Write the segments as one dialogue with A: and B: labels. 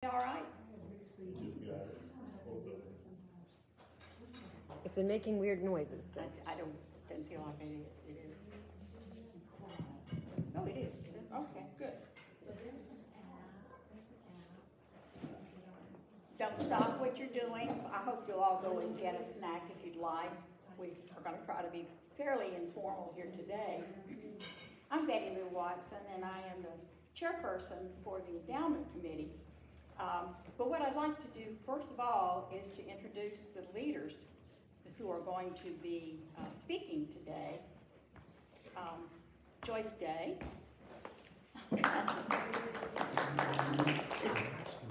A: All right.
B: It's been making weird noises. So.
A: I didn't feel like it is. Oh, it is. Okay, good. Don't stop what you're doing. I hope you'll all go and get a snack if you'd like. We are going to try to be fairly informal here today. I'm Betty Lou Watson, and I am the chairperson for the endowment committee. But what I'd like to do, first of all, is to introduce the leaders who are going to be speaking today. Joyce Day,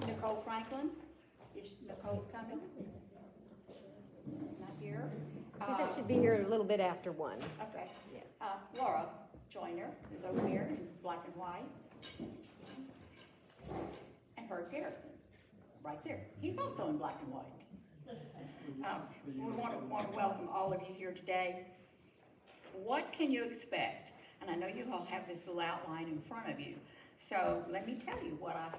A: Nicole Franklin. Is Nicole coming? Not here.
B: She said she'd be here a little bit after 1.
A: Okay.
B: Yes.
A: Laura Joyner is over here in black and white. And Herb Garrison, right there. He's also in black and white. We want to welcome all of you here today. What can you expect? And I know you all have this little outline in front of you. So let me tell you what I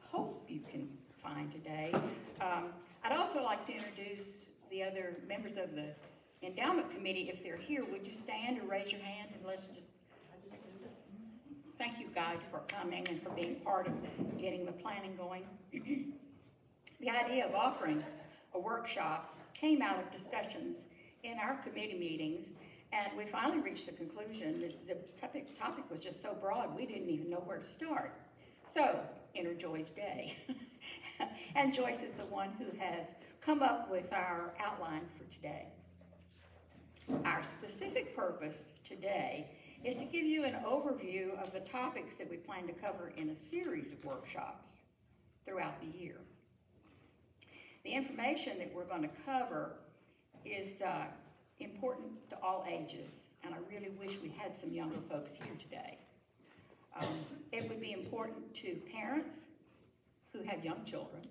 A: hope you can find today. I'd also like to introduce the other members of the endowment committee. If they're here, would you stand or raise your hand and let's just thank you guys for coming and for being part of getting the planning going. The idea of offering a workshop came out of discussions in our committee meetings, and we finally reached the conclusion that the topic was just so broad we didn't even know where to start. So, enter Joyce Day. And Joyce is the one who has come up with our outline for today. Our specific purpose today is to give you an overview of the topics that we plan to cover in a series of workshops throughout the year. The information that we're going to cover is important to all ages, and I really wish we had some younger folks here today. It would be important to parents who have young children,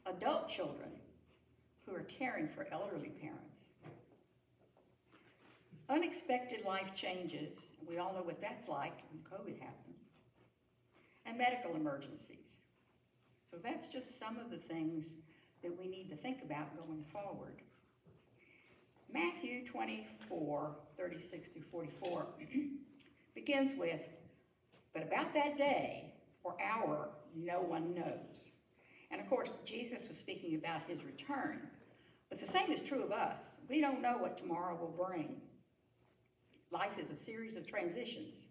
A: adult children who are caring for elderly parents, unexpected life changes, we all know what that's like when COVID happened, and medical emergencies. So that's just some of the things that we need to think about going forward. Matthew 24:36-44 begins with, "But about that day or hour, no one knows." And of course, Jesus was speaking about his return. But the same is true of us. We don't know what tomorrow will bring. Life is a series of transitions.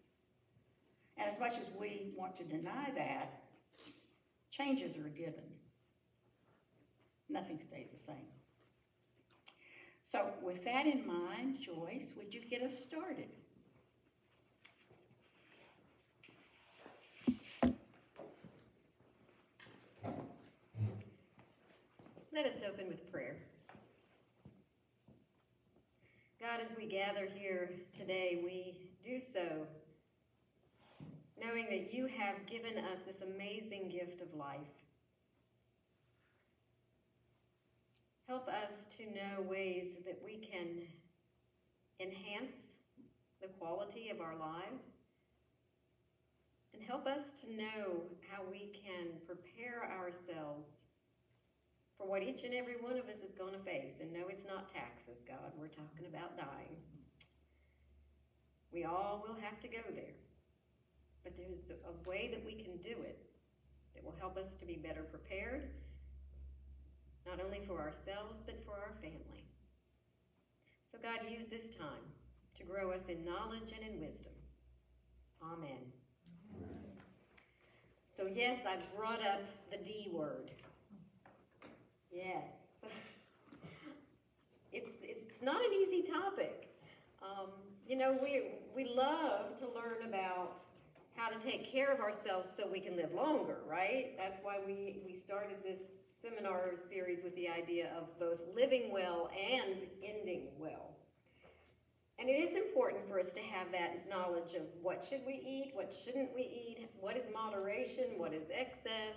A: And as much as we want to deny that, changes are a given. Nothing stays the same. So with that in mind, Joyce, would you get us started?
B: Let us open with prayer. God, as we gather here today, we do so knowing that you have given us this amazing gift of life. Help us to know ways that we can enhance the quality of our lives, and help us to know how we can prepare ourselves for what each and every one of us is going to face. And no, it's not taxes, God. We're talking about dying. We all will have to go there. But there's a way that we can do it that will help us to be better prepared, not only for ourselves, but for our family. So God, use this time to grow us in knowledge and in wisdom. Amen. So yes, I brought up the D word. Yes. It's not an easy topic. You know, we love to learn about how to take care of ourselves so we can live longer, right? That's why we started this seminar series with the idea of both living well and ending well. And it is important for us to have that knowledge of what should we eat, what shouldn't we eat, what is moderation, what is excess,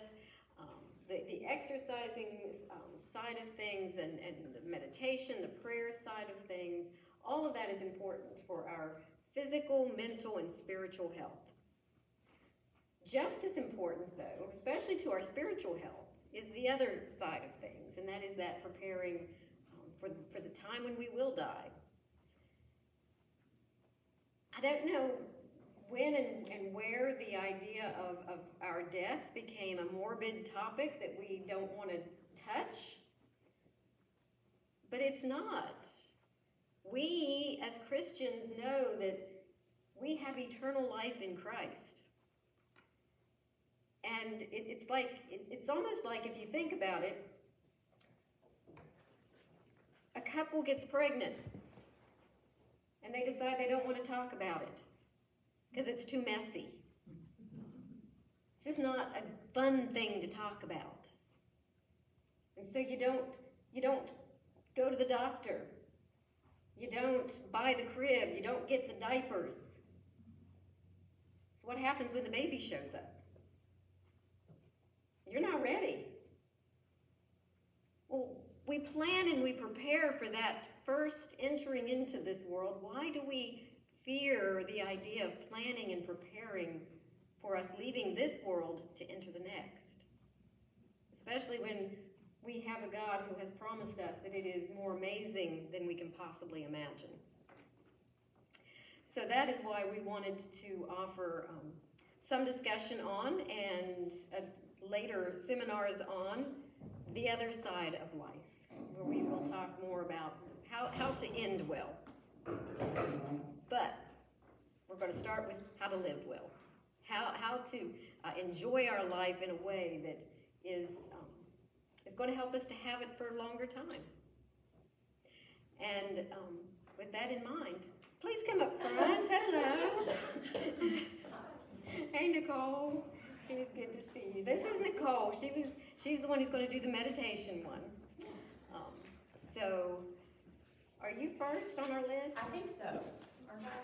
B: the exercising side of things, and the meditation, the prayer side of things. All of that is important for our physical, mental, and spiritual health. Just as important, though, especially to our spiritual health, is the other side of things, and that is that preparing for the time when we will die. I don't know when and where the idea of our death became a morbid topic that we don't want to touch, but it's not. We, as Christians, know that we have eternal life in Christ. And it's almost like, if you think about it, a couple gets pregnant and they decide they don't want to talk about it because it's too messy. It's just not a fun thing to talk about. And so you don't go to the doctor. You don't buy the crib. You don't get the diapers. So what happens when the baby shows up? You're not ready. Well, we plan and we prepare for that first entering into this world. Why do we fear the idea of planning and preparing for us leaving this world to enter the next? Especially when we have a God who has promised us that it is more amazing than we can possibly imagine. So that is why we wanted to offer some discussion on and later seminars on the other side of life, where we will talk more about how to end well. But we're going to start with how to live well, how to enjoy our life in a way that is going to help us to have it for a longer time. And with that in mind, please come up front. Hello. Hey, Nicole. It is good to see you. This is Nicole. She's the one who's going to do the meditation one. So, are you first on our list?
C: I think so.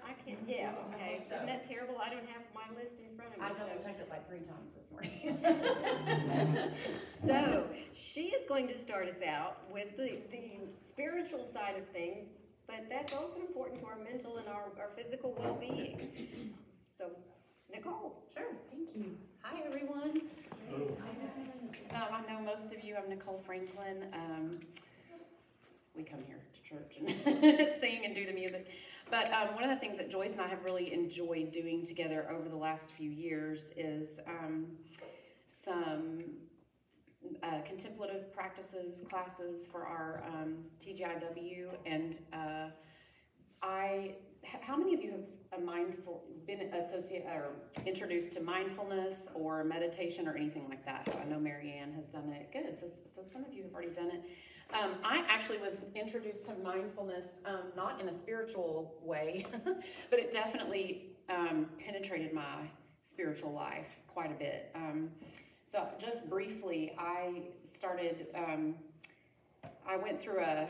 B: I can't. Yeah. Okay.
C: So.
B: Isn't that terrible? I don't have my list in front of me.
C: I double checked it like 3 times this morning.
B: So she is going to start us out with the spiritual side of things, but that's also important to our mental and our physical well-being. So, Nicole.
C: Sure. Thank you. Hi, everyone. I know most of you. I'm Nicole Franklin. We come here to church and sing and do the music. But one of the things that Joyce and I have really enjoyed doing together over the last few years is some contemplative practices classes for our TGIW. And how many of you have been associated or introduced to mindfulness or meditation or anything like that? I know Marianne has done it. Good. So some of you have already done it. I actually was introduced to mindfulness, not in a spiritual way, but it definitely penetrated my spiritual life quite a bit. So just briefly, I went through a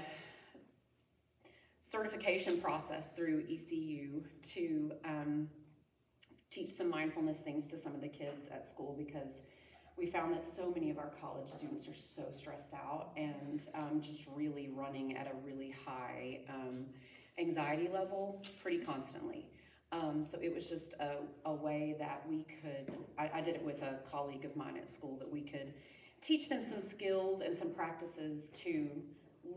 C: certification process through ECU to teach some mindfulness things to some of the kids at school, because we found that so many of our college students are so stressed out and just really running at a really high anxiety level pretty constantly. So it was just a way that we could, I did it with a colleague of mine at school, that we could teach them some skills and some practices to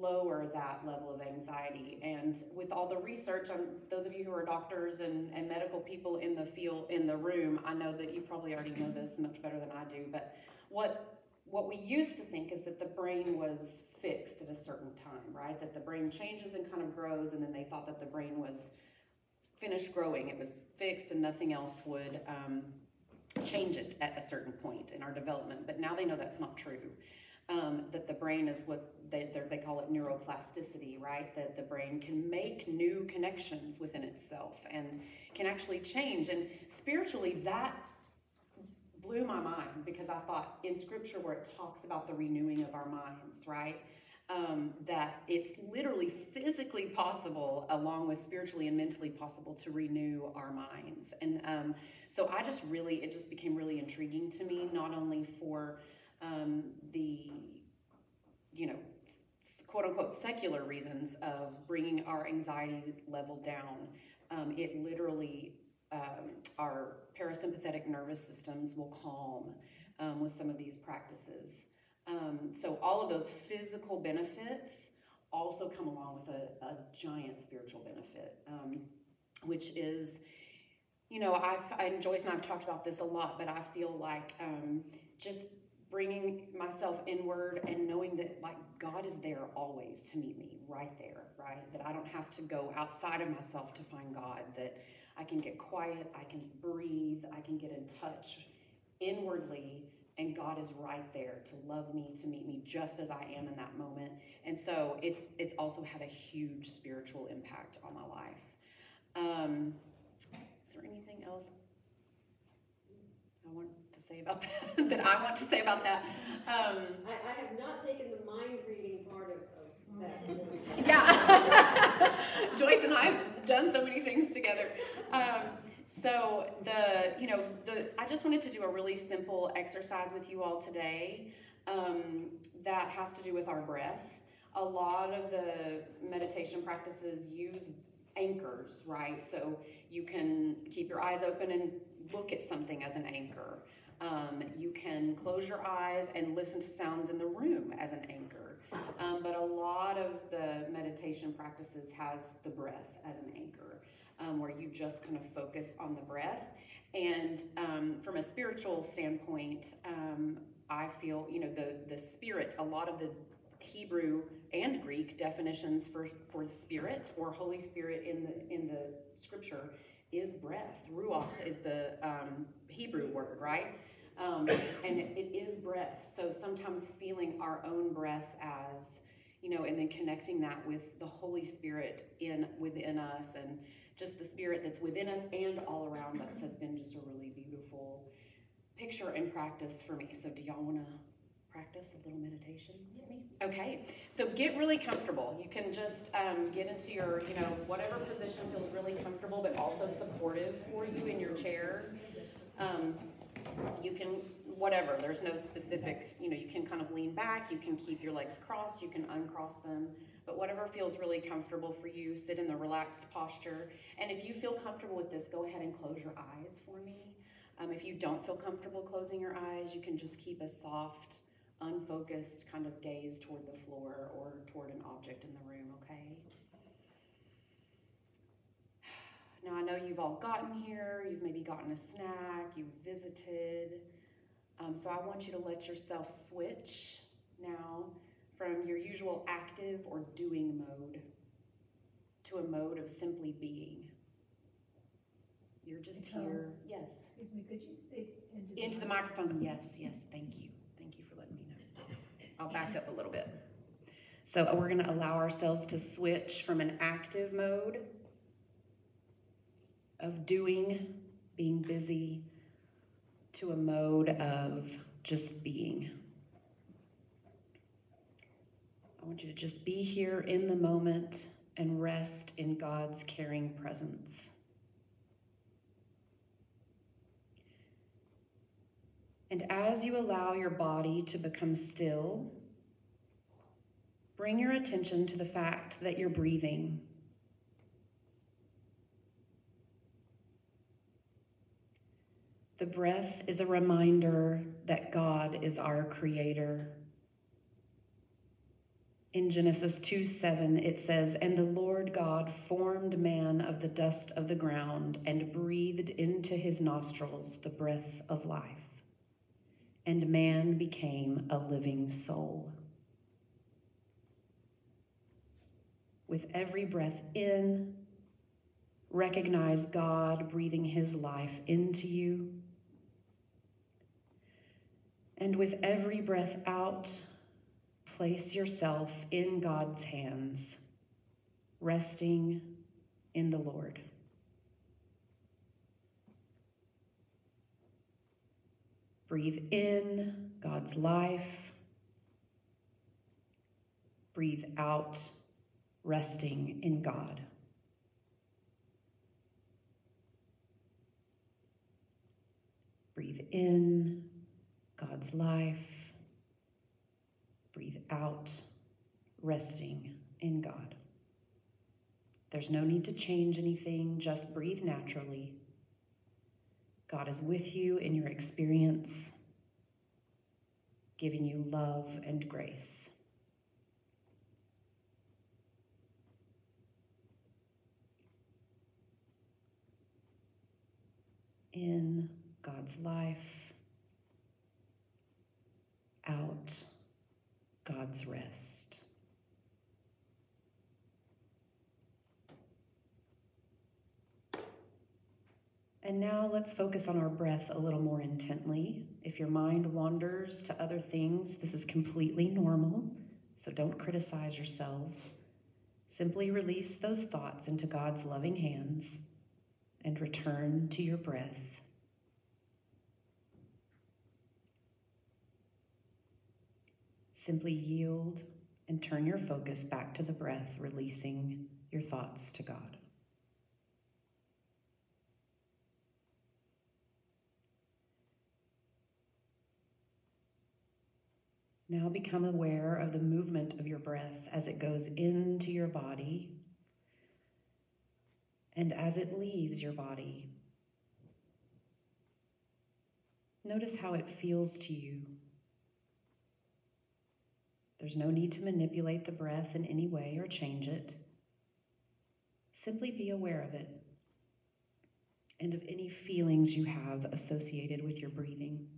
C: lower that level of anxiety. And with all the research, those of you who are doctors and medical people in the field, in the room, I know that you probably already know this much better than I do, but what we used to think is that the brain was fixed at a certain time, right? That the brain changes and kind of grows, and then they thought that the brain was finished growing. It was fixed and nothing else would change it at a certain point in our development. But now they know that's not true. That the brain is what they call it neuroplasticity, right? That the brain can make new connections within itself and can actually change. And spiritually, that blew my mind, because I thought in scripture where it talks about the renewing of our minds, right? That it's literally physically possible, along with spiritually and mentally possible, to renew our minds. And so it just became really intriguing to me, not only for the, quote unquote secular reasons of bringing our anxiety level down. It literally our parasympathetic nervous systems will calm with some of these practices. So all of those physical benefits also come along with a giant spiritual benefit, which is, you know, and Joyce and I have talked about this a lot, but I feel like just bringing myself inward and knowing that, like, God is there always to meet me right there, right? That I don't have to go outside of myself to find God, that I can get quiet, I can breathe, I can get in touch inwardly, and God is right there to love me, to meet me just as I am in that moment. And so it's also had a huge spiritual impact on my life. Is there anything else I want to say about that? that I want to say about that?
B: I have not taken the mind reading part of that.
C: Yeah. Joyce and I have done so many things together. So I just wanted to do a really simple exercise with you all today that has to do with our breath. A lot of the meditation practices use anchors, right? So you can keep your eyes open and look at something as an anchor. You can close your eyes and listen to sounds in the room as an anchor. But a lot of the meditation practices has the breath as an anchor, where you just kind of focus on the breath. And from a spiritual standpoint, I feel, you know, the spirit, a lot of the Hebrew and Greek definitions for spirit or Holy Spirit in the scripture is breath. Ruach is the Hebrew word, right? And it is breath. So sometimes feeling our own breath as, you know, and then connecting that with the Holy Spirit within us, and just the spirit that's within us and all around us has been just a really beautiful picture and practice for me. So do y'all want to practice a little meditation with me? Okay, so get really comfortable. You can just get into your, you know, whatever position feels really comfortable but also supportive for you in your chair. You can, whatever, there's no specific, you know, you can kind of lean back, you can keep your legs crossed, you can uncross them, but whatever feels really comfortable for you, sit in the relaxed posture. And if you feel comfortable with this, go ahead and close your eyes for me. If you don't feel comfortable closing your eyes, you can just keep a soft, unfocused kind of gaze toward the floor or toward an object in the room, okay? Now, I know you've all gotten here, you've maybe gotten a snack, you've visited, so I want you to let yourself switch now from your usual active or doing mode to a mode of simply being. You're just here. Yes.
D: Excuse me, could you speak
C: into the microphone? Yes, thank you. Thank you for letting me know. I'll back up a little bit. So we're going to allow ourselves to switch from an active mode of doing, being busy, to a mode of just being. I want you to just be here in the moment and rest in God's caring presence. And as you allow your body to become still, bring your attention to the fact that you're breathing. The breath is a reminder that God is our creator. In Genesis 2:7, it says, "And the Lord God formed man of the dust of the ground and breathed into his nostrils the breath of life. And man became a living soul." With every breath in, recognize God breathing his life into you. And with every breath out, place yourself in God's hands, resting in the Lord. Breathe in God's life. Breathe out, resting in God. Breathe in God's life. Breathe out, resting in God. There's no need to change anything, just breathe naturally God is with you in your experience, giving you love and grace. In God's life, out God's rest. And now let's focus on our breath a little more intently. If your mind wanders to other things, this is completely normal, so don't criticize yourselves. Simply release those thoughts into God's loving hands and return to your breath. Simply yield and turn your focus back to the breath, releasing your thoughts to God. Now become aware of the movement of your breath as it goes into your body and as it leaves your body. Notice how it feels to you. There's no need to manipulate the breath in any way or change it. Simply be aware of it and of any feelings you have associated with your breathing.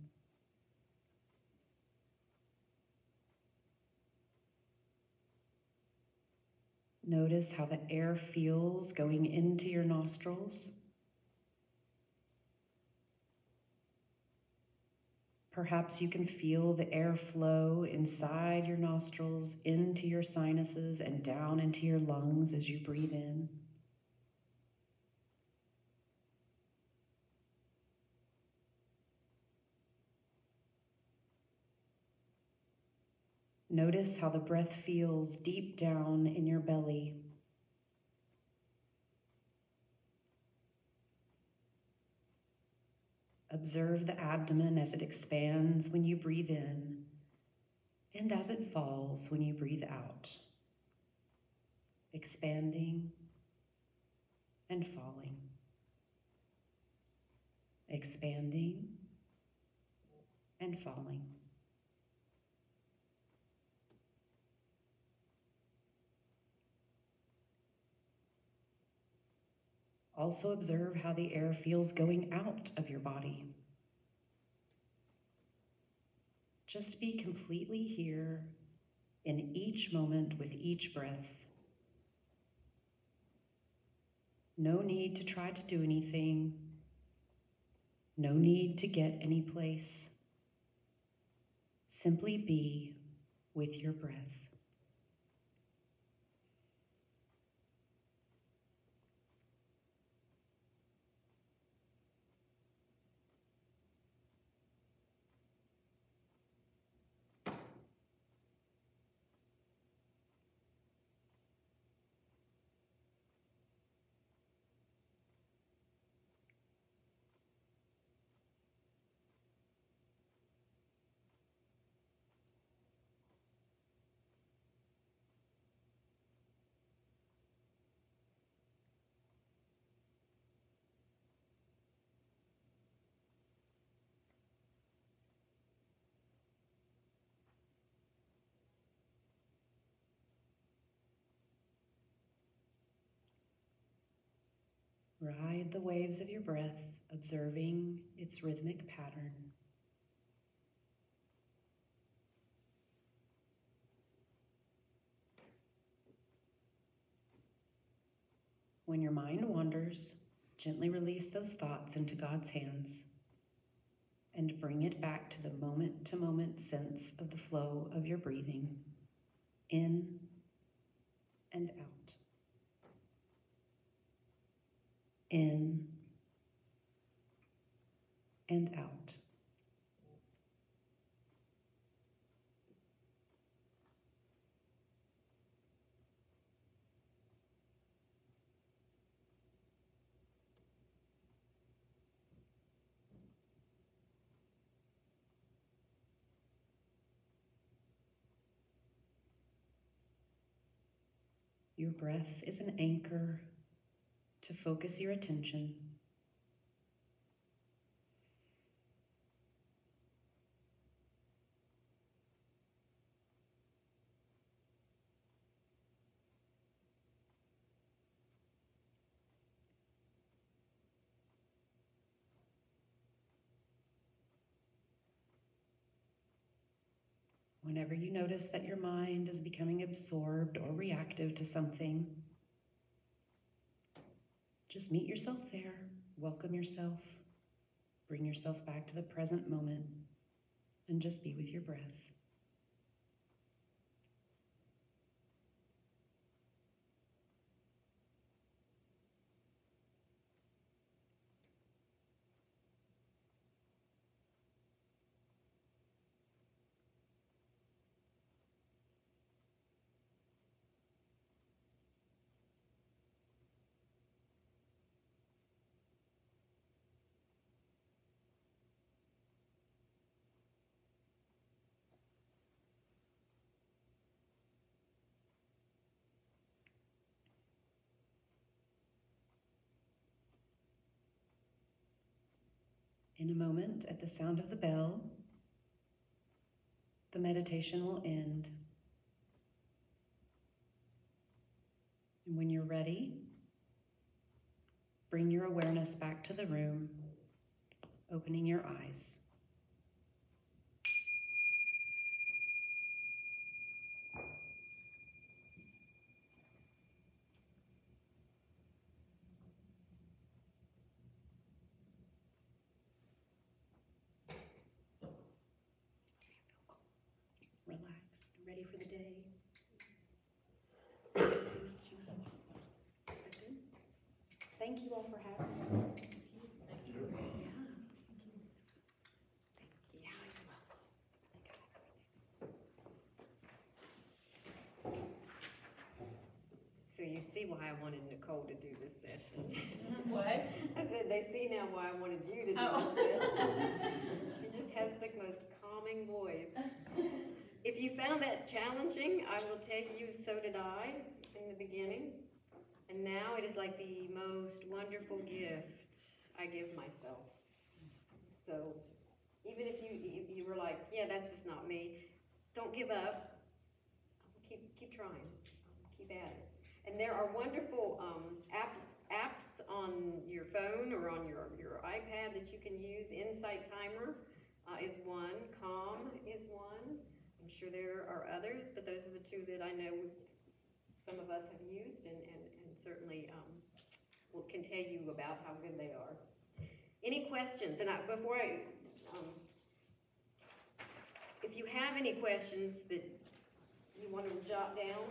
C: Notice how the air feels going into your nostrils. Perhaps you can feel the air flow inside your nostrils, into your sinuses, and down into your lungs as you breathe in. Notice how the breath feels deep down in your belly. Observe the abdomen as it expands when you breathe in and as it falls when you breathe out, expanding and falling, expanding and falling. Also observe how the air feels going out of your body. Just be completely here in each moment with each breath. No need to try to do anything. No need to get any place. Simply be with your breath. Ride the waves of your breath, observing its rhythmic pattern. When your mind wanders, gently release those thoughts into God's hands and bring it back to the moment-to-moment sense of the flow of your breathing, in and out, in and out. Your breath is an anchor to focus your attention. Whenever you notice that your mind is becoming absorbed or reactive to something, just meet yourself there, welcome yourself, bring yourself back to the present moment, and just be with your breath. In a moment, at the sound of the bell, the meditation will end. And when you're ready, bring your awareness back to the room, opening your eyes. Relaxed, ready for the day. Thank you all for having me.
D: Thank you.
C: Yeah, you're welcome.
B: So you see why I wanted Nicole to do this session.
D: What?
B: I said, they see now why I wanted you to do
D: Oh.
B: this session. She just has the most calming voice. If you found that challenging, I will tell you, so did I in the beginning. And now it is like the most wonderful gift I give myself. So even if you were like, yeah, that's just not me, don't give up. Keep trying. Keep at it. And there are wonderful apps on your phone or on your iPad that you can use. Insight Timer is one. Calm is one. I'm sure there are others, but those are the two that I know some of us have used and certainly can tell you about how good they are. Any questions? And if you have any questions that you want to jot down,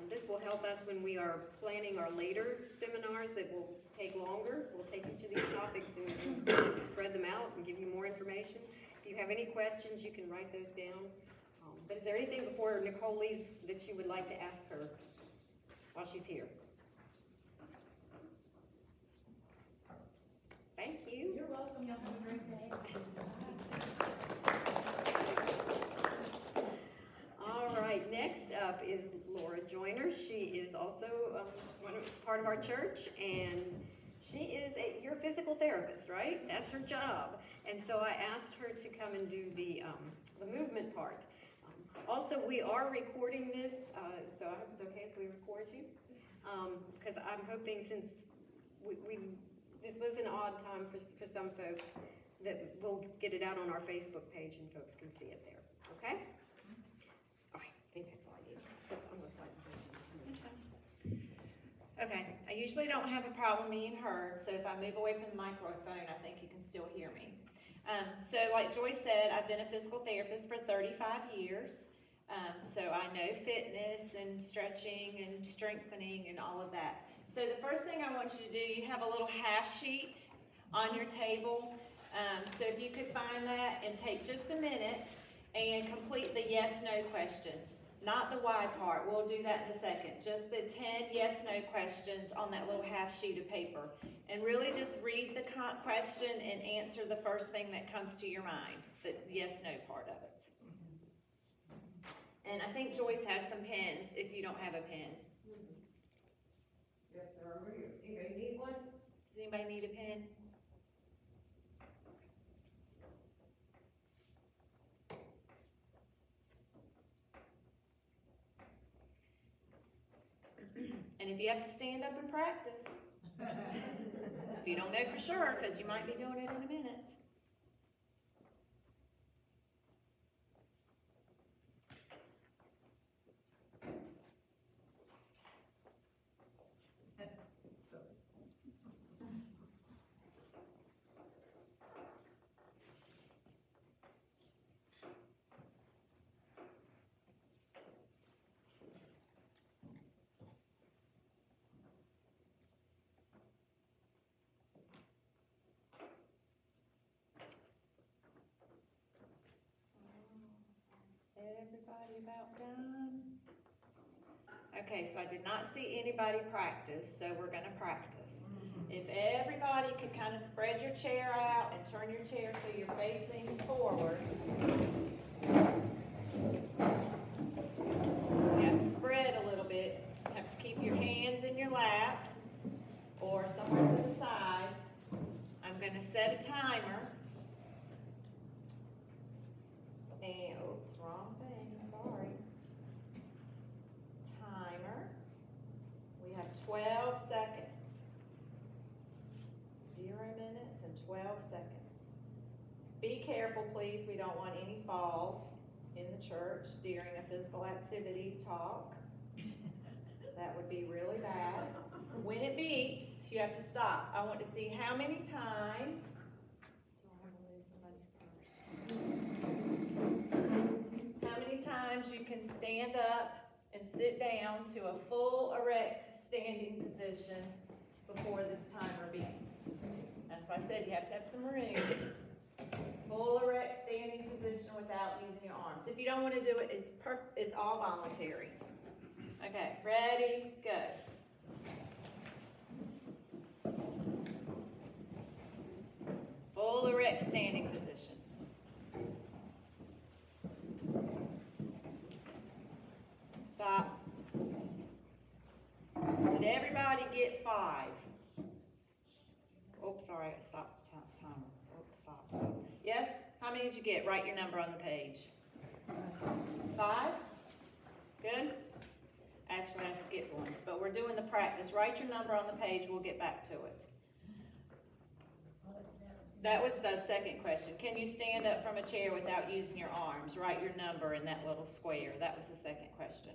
B: this will help us when we are planning our later seminars that will take longer. We'll take each of these topics and spread them out and give you more information. If you have any questions, you can write those down. But is there anything before Nicole leaves that you would like to ask her while she's here? Thank you.
D: You're welcome. Y'all have a great day.
B: All right, next up is Laura Joyner. She is also part of our church, and she is your physical therapist, right? That's her job. And so I asked her to come and do the movement part. Also, we are recording this, so I hope it's okay if we record you. Because I'm hoping, since this was an odd time for some folks, that we'll get it out on our Facebook page and folks can see it there. Okay? All right, I think that's all I need. So I'm gonna slide behind you.
E: That's fine. Okay, I usually don't have a problem being heard, so if I move away from the microphone, I think you can still hear me. So like Joy said, I've been a physical therapist for 35 years. So I know fitness and stretching and strengthening and all of that. So the first thing I want you to do, you have a little half sheet on your table. So if you could find that and take just a minute and complete the yes/no questions. Not the why part, we'll do that in a second. Just the 10 yes/no questions on that little half sheet of paper. And really just read the question and answer the first thing that comes to your mind, the yes/no part of it. And I think Joyce has some pens if you don't have a pen.
B: Yes, there are. Anybody need one?
E: Does anybody need a pen? And if you have to stand up and practice, if you don't know for sure, because you might be doing it in a minute. everybody about done? Okay, so I did not see anybody practice, so we're gonna practice. If everybody could kind of spread your chair out and turn your chair so you're facing forward. You have to spread a little bit. You have to keep your hands in your lap or somewhere to the side. I'm gonna set a timer. And, oops, wrong thing, sorry. Timer. We have 12 seconds. 0 minutes and 12 seconds. Be careful, please. We don't want any falls in the church during a physical activity talk. That would be really bad. When it beeps, you have to stop. I want to see how many times. Sorry, I'm gonna lose somebody's purse. How many times you can stand up and sit down to a full erect standing position before the timer beeps. That's why I said you have to have some room. Full erect standing position without using your arms. If you don't want to do it, it's all voluntary. Okay, ready, go. Full erect standing position. Stop. Did everybody get 5? Oops, sorry, I stopped the timer. Oops, stop. Yes? How many did you get? Write your number on the page. 5? Good? Actually, I skipped one, but we're doing the practice. Write your number on the page. We'll get back to it. That was the second question. Can you stand up from a chair without using your arms? Write your number in that little square. That was the second question.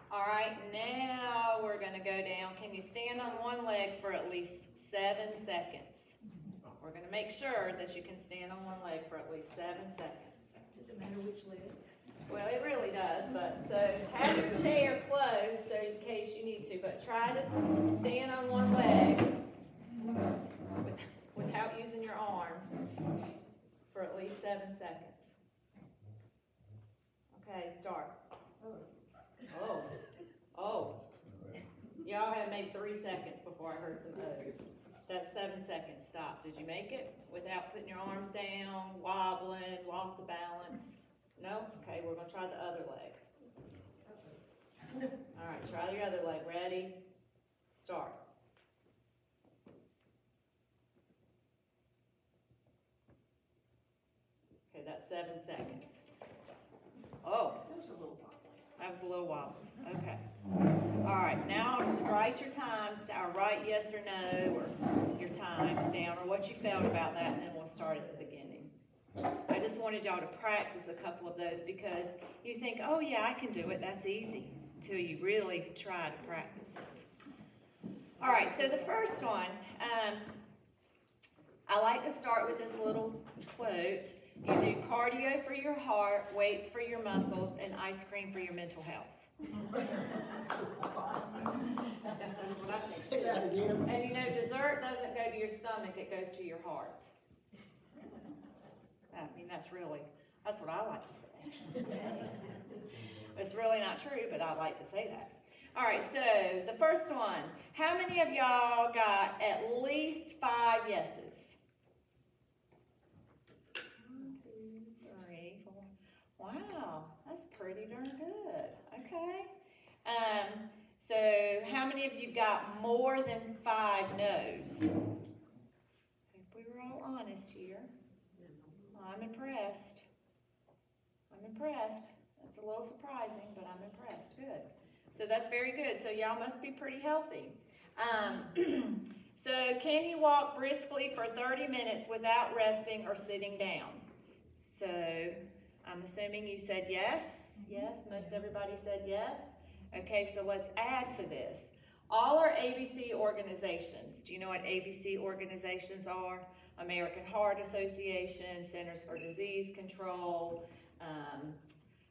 E: All right, now we're going to go down. Can you stand on one leg for at least 7 seconds? We're going to make sure that you can stand on one leg for at least 7 seconds.
D: Does it matter which leg?
E: Well, it really does, but so have your chair closed so in case you need to, but try to stand on one leg without using your arms for at least 7 seconds. Okay, start. Oh. Y'all have made 3 seconds before I heard some O's. That's 7 seconds. Stop. Did you make it without putting your arms down, wobbling, loss of balance? No? Okay, we're going to try the other leg. All right, try your other leg. Ready? Start. Okay, that's 7 seconds. Oh.
D: That was a little wobbly.
E: That was a little wobbly. Okay. All right, now just write your times, or write yes or no, or your times down, or what you felt about that, and then we'll start at the beginning. I just wanted y'all to practice a couple of those because you think, oh yeah, I can do it, that's easy, until you really try to practice it. All right, so the first one, I like to start with this little quote. You do cardio for your heart, weights for your muscles, and ice cream for your mental health. That's what I think too. And you know, dessert doesn't go to your stomach, it goes to your heart. I mean, that's what I like to say. It's really not true, but I like to say that. All right, so the first one. How many of y'all got at least 5 yeses? 1, 2, 3, 4. Wow, that's pretty darn good. Okay. So how many of you got more than 5 no's? If we were all honest here. I'm impressed. I'm impressed. That's a little surprising, but I'm impressed. Good. So that's very good. So y'all must be pretty healthy. So can you walk briskly for 30 minutes without resting or sitting down? So I'm assuming you said yes. Yes, most everybody said yes. Okay, so let's add to this. All our ABC organizations. Do you know what ABC organizations are? American Heart Association, Centers for Disease Control,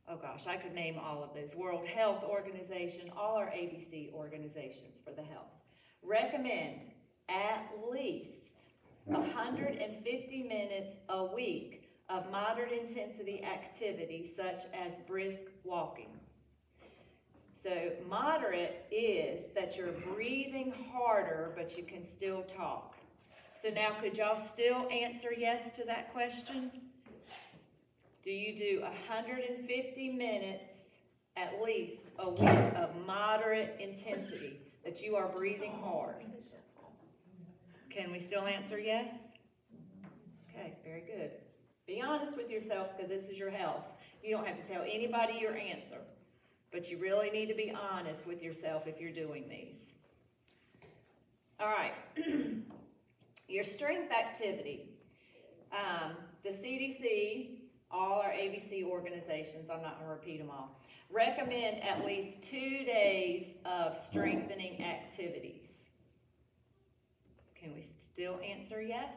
E: oh gosh, I could name all of those. World Health Organization, all our ABC organizations for the health. Recommend at least 150 minutes a week of moderate intensity activity such as brisk walking. So moderate is that you're breathing harder, but you can still talk. So now could y'all still answer yes to that question? Do you do 150 minutes at least a week of moderate intensity, that you are breathing hard? Can we still answer yes? Okay, very good. Be honest with yourself, because this is your health. You don't have to tell anybody your answer, but you really need to be honest with yourself if you're doing these. All right, your strength activity. The CDC, all our ABC organizations, I'm not going to repeat them all, recommend at least 2 days of strengthening activities. Can we still answer yes?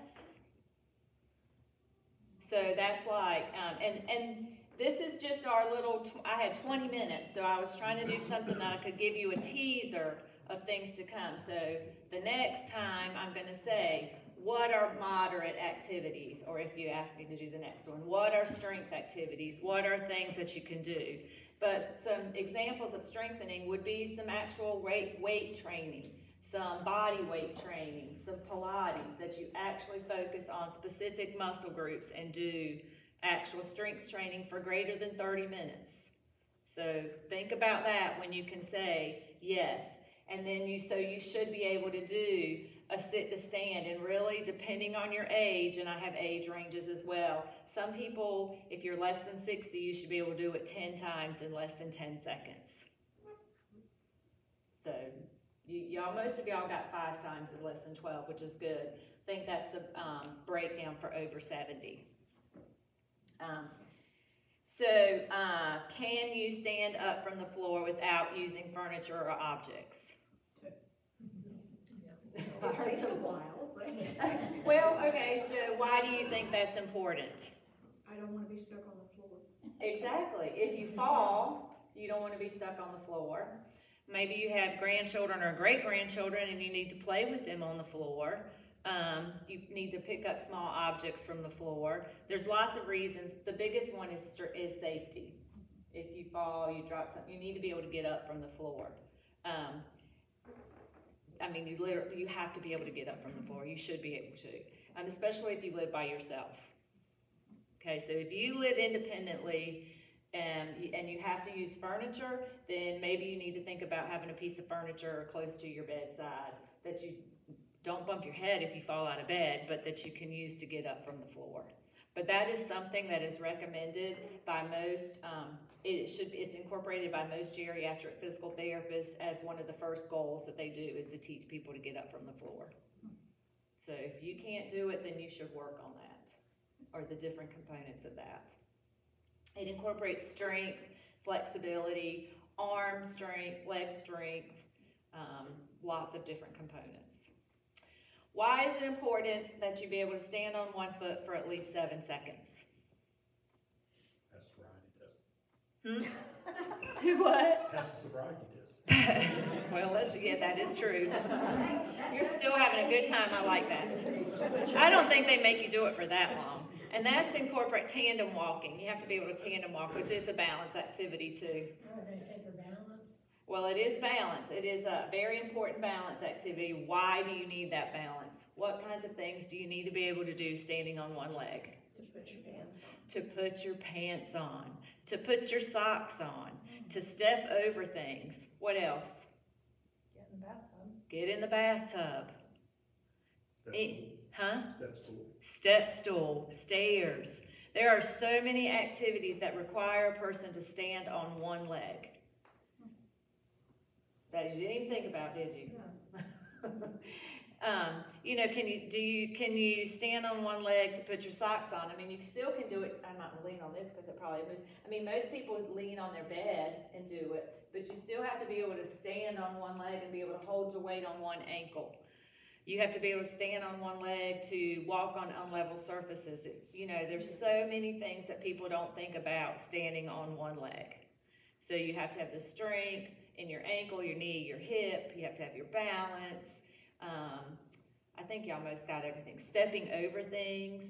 E: So that's like, and this is just our little, I had 20 minutes, so I was trying to do something that I could give you a teaser of things to come. So the next time I'm going to say, what are moderate activities? Or if you ask me to do the next one, what are strength activities? What are things that you can do? But some examples of strengthening would be some actual weight training, some body weight training, some Pilates, that you actually focus on specific muscle groups and do actual strength training for greater than 30 minutes. So think about that when you can say yes. And then you should be able to do a sit to stand, and really depending on your age, and I have age ranges as well. Some people, if you're less than 60, you should be able to do it 10 times in less than 10 seconds. So most of y'all got 5 times in less than 12, which is good. I think that's the breakdown for over 70. Can you stand up from the floor without using furniture or objects?
D: It takes a while, but
E: Well, okay, so why do you think that's important?
D: I don't want to be stuck on the floor.
E: Exactly. If you fall, you don't want to be stuck on the floor. Maybe you have grandchildren or great-grandchildren and you need to play with them on the floor. You need to pick up small objects from the floor. There's lots of reasons. The biggest one is safety. If you fall, you drop something, you need to be able to get up from the floor. You have to be able to get up from the floor. You should be able to, especially if you live by yourself. Okay, so if you live independently and you have to use furniture, then maybe you need to think about having a piece of furniture close to your bedside that you don't bump your head if you fall out of bed, but that you can use to get up from the floor. But that is something that is recommended by most, it's incorporated by most geriatric physical therapists as one of the first goals that they do, is to teach people to get up from the floor. So if you can't do it, then you should work on that, or the different components of that. It incorporates strength, flexibility, arm strength, leg strength, lots of different components. Why is it important that you be able to stand on one foot for at least 7 seconds?
F: That's sobriety test.
E: To what?
F: That's the sobriety test.
E: Well, that is true. You're still having a good time. I like that. I don't think they make you do it for that long. And that's incorporate tandem walking. You have to be able to tandem walk, which is a balance activity too.
G: I was going to say for balance.
E: Well, it is balance. It is a very important balance activity. Why do you need that balance? What kinds of things do you need to be able to do standing on one leg?
D: To put your pants on.
E: To put your pants on. To put your socks on. To step over things. What else?
D: Get in the bathtub.
E: Get in the bathtub.
F: Step stool.
E: Step stool, stairs. There are so many activities that require a person to stand on one leg. That you didn't even think about, did you?
D: Yeah.
E: Can you stand on one leg to put your socks on? You still can do it. I'm not going to lean on this because it probably moves. Most people lean on their bed and do it, but you still have to be able to stand on one leg and be able to hold your weight on one ankle. You have to be able to stand on one leg to walk on unlevel surfaces. There's so many things that people don't think about standing on one leg. So you have to have the strength in your ankle, your knee, your hip. You have to have your balance. I think y'all most got everything. Stepping over things.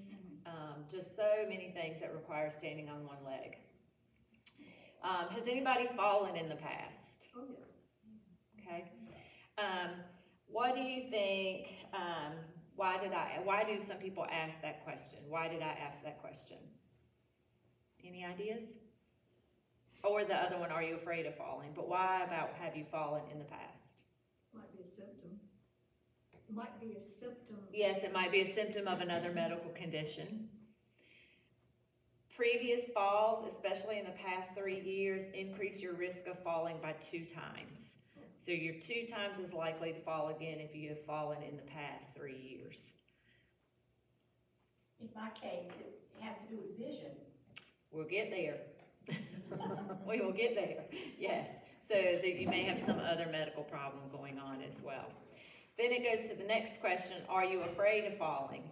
E: just so many things that require standing on one leg. Has anybody fallen in the past?
D: Oh, yeah.
E: Okay. What do you think, why do some people ask that question? Why did I ask that question? Any ideas? Or the other one, are you afraid of falling? But why about have you fallen in the past?
D: Might be a symptom. Might be a symptom.
E: Yes, it might be a symptom of another medical condition. Previous falls, especially in the past 3 years, increase your risk of falling by 2 times. So you're 2 times as likely to fall again if you have fallen in the past 3 years.
G: In my case, it has to do with vision.
E: We'll get there. We will get there, yes. So that you may have some other medical problem going on as well. Then it goes to the next question, are you afraid of falling?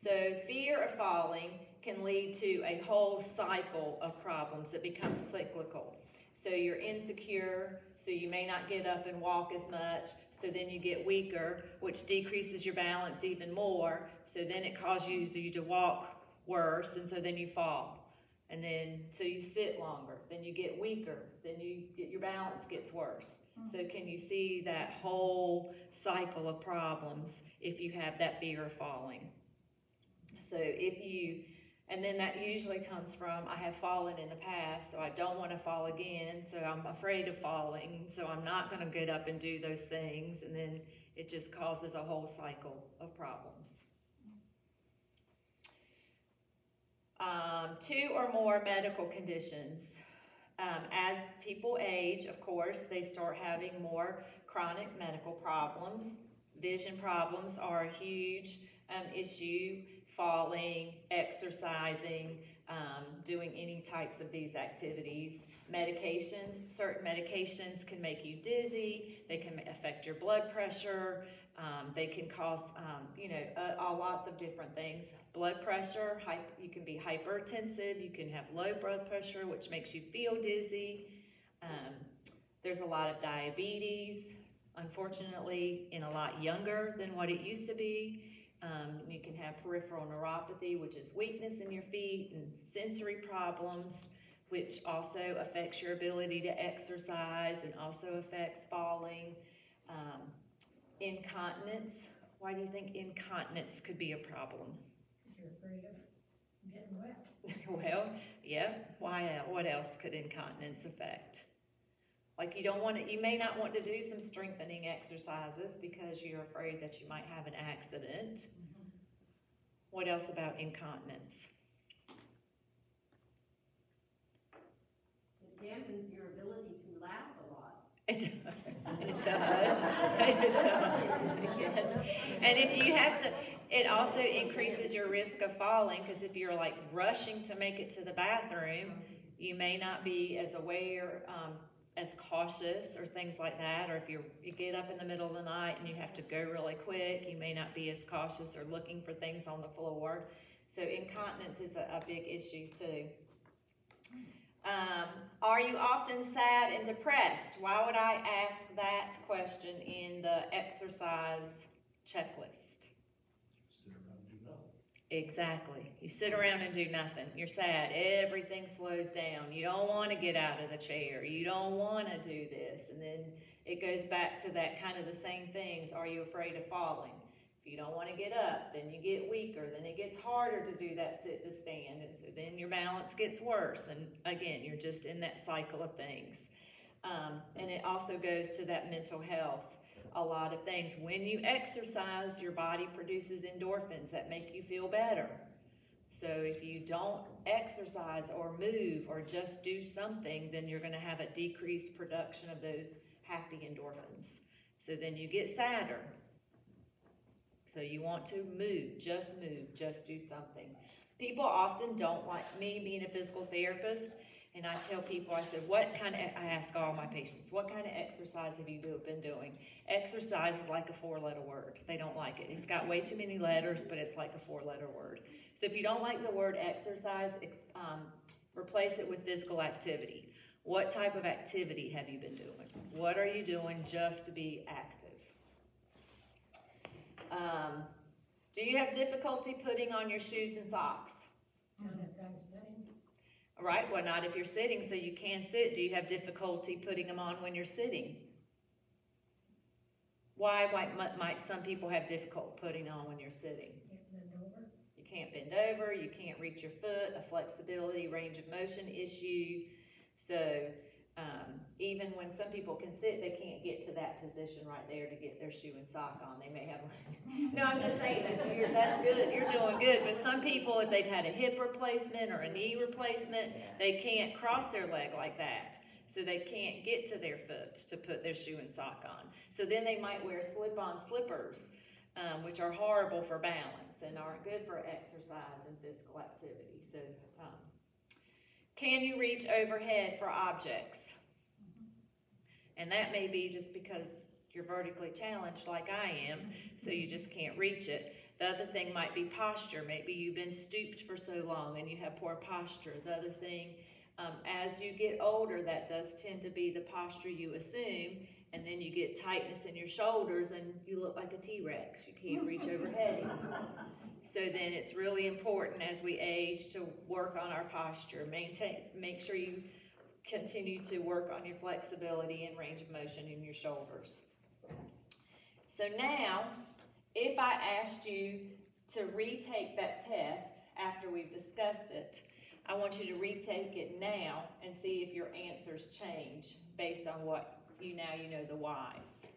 E: So fear of falling can lead to a whole cycle of problems that become cyclical. So you're insecure, so you may not get up and walk as much, so then you get weaker, which decreases your balance even more, so then it causes you to walk worse, and so then you fall. And then, so you sit longer, then you get weaker, then your balance gets worse. So can you see that whole cycle of problems if you have that fear of falling? So and then that usually comes from, I have fallen in the past, so I don't want to fall again, so I'm afraid of falling, so I'm not going to get up and do those things, and then it just causes a whole cycle of problems. 2 or more medical conditions. As people age, of course, they start having more chronic medical problems. Vision problems are a huge issue. Falling, exercising, doing any types of these activities. Medications, certain medications can make you dizzy. They can affect your blood pressure. They can cause, lots of different things. Blood pressure, you can be hypertensive. You can have low blood pressure, which makes you feel dizzy. There's a lot of diabetes, unfortunately, in a lot younger than what it used to be. You can have peripheral neuropathy, which is weakness in your feet, and sensory problems, which also affects your ability to exercise and also affects falling. Incontinence. Why do you think incontinence could be a problem?
G: You're afraid of getting wet.
E: Well, yeah. Why? What else could incontinence affect? Like you may not want to do some strengthening exercises because you're afraid that you might have an accident. What else about incontinence?
G: It dampens your ability to laugh a lot.
E: It does. It does. It does. Yes. And if you have to, it also increases your risk of falling, because if you're like rushing to make it to the bathroom, you may not be as aware, as cautious or things like that, or if you get up in the middle of the night and you have to go really quick, you may not be as cautious or looking for things on the floor. So incontinence is a big issue too. Are you often sad and depressed? Why would I ask that question in the exercise checklist?
F: Sit around and do nothing.
E: Exactly. You sit around and do nothing. You're sad. Everything slows down. You don't want to get out of the chair. You don't want to do this. And then it goes back to that kind of the same things. Are you afraid of falling? If you don't want to get up, then you get weaker. Then it gets harder to do that sit to stand. And so then your balance gets worse. And again, you're just in that cycle of things. And it also goes to that mental health. A lot of things. When you exercise, your body produces endorphins that make you feel better. So if you don't exercise or move or just do something, then you're going to have a decreased production of those happy endorphins. So then you get sadder. So you want to move, just do something. People often don't like me being a physical therapist. And I tell people, I said, I ask all my patients, what kind of exercise have you been doing? Exercise is like a 4-letter word. They don't like it. It's got way too many letters, but it's like a 4-letter word. So if you don't like the word exercise, replace it with physical activity. What type of activity have you been doing? What are you doing just to be active? Do you have difficulty putting on your shoes and socks?
G: Not if I'm sitting.
E: All right, well, not if you're sitting, so you can sit. Do you have difficulty putting them on when you're sitting? Why might some people have difficulty putting on when you're sitting?
G: Can't bend over.
E: You can't bend over, you can't reach your foot, a flexibility, range of motion issue. So even when some people can sit, they can't get to that position right there to get their shoe and sock on. They may have, no, I'm just saying that's good, you're doing good. But some people, if they've had a hip replacement or a knee replacement, they can't cross their leg like that. So they can't get to their foot to put their shoe and sock on. So then they might wear slip-on slippers, which are horrible for balance and aren't good for exercise and physical activity. So can you reach overhead for objects? And that may be just because you're vertically challenged like I am, so you just can't reach it. The other thing might be posture. Maybe you've been stooped for so long and you have poor posture. The other thing, as you get older, that does tend to be the posture you assume, and then you get tightness in your shoulders and you look like a T-Rex. You can't reach overhead anymore. So then it's really important as we age to work on our posture. Make sure you continue to work on your flexibility and range of motion in your shoulders. So now, if I asked you to retake that test after we've discussed it, I want you to retake it now and see if your answers change based on what you know the whys.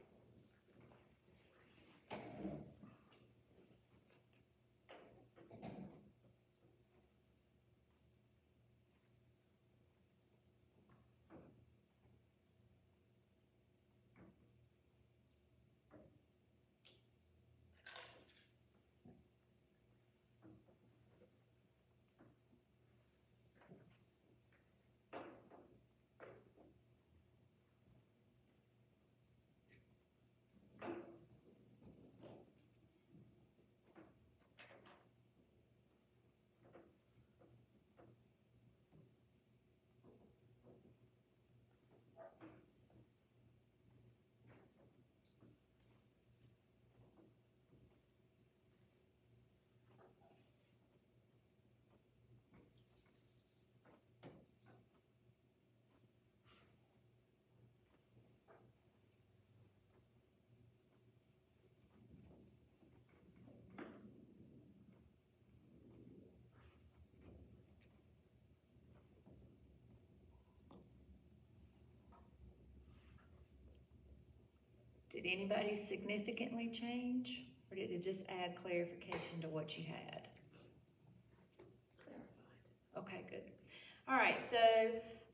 E: Did anybody significantly change, or did it just add clarification to what you had? Okay, good. All right, so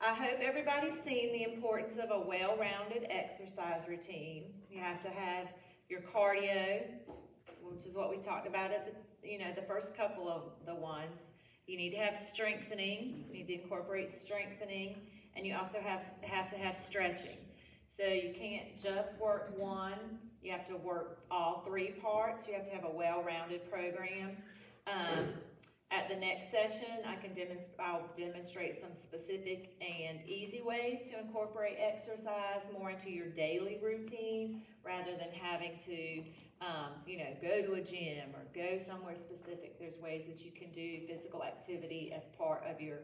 E: I hope everybody's seen the importance of a well-rounded exercise routine. You have to have your cardio, which is what we talked about at the first couple of the ones. You need to have strengthening. You need to incorporate strengthening, and you also have to have stretching. So you can't just work one, you have to work all three parts. You have to have a well-rounded program. At the next session, I'll demonstrate some specific and easy ways to incorporate exercise more into your daily routine rather than having to, go to a gym or go somewhere specific. There's ways that you can do physical activity as part of your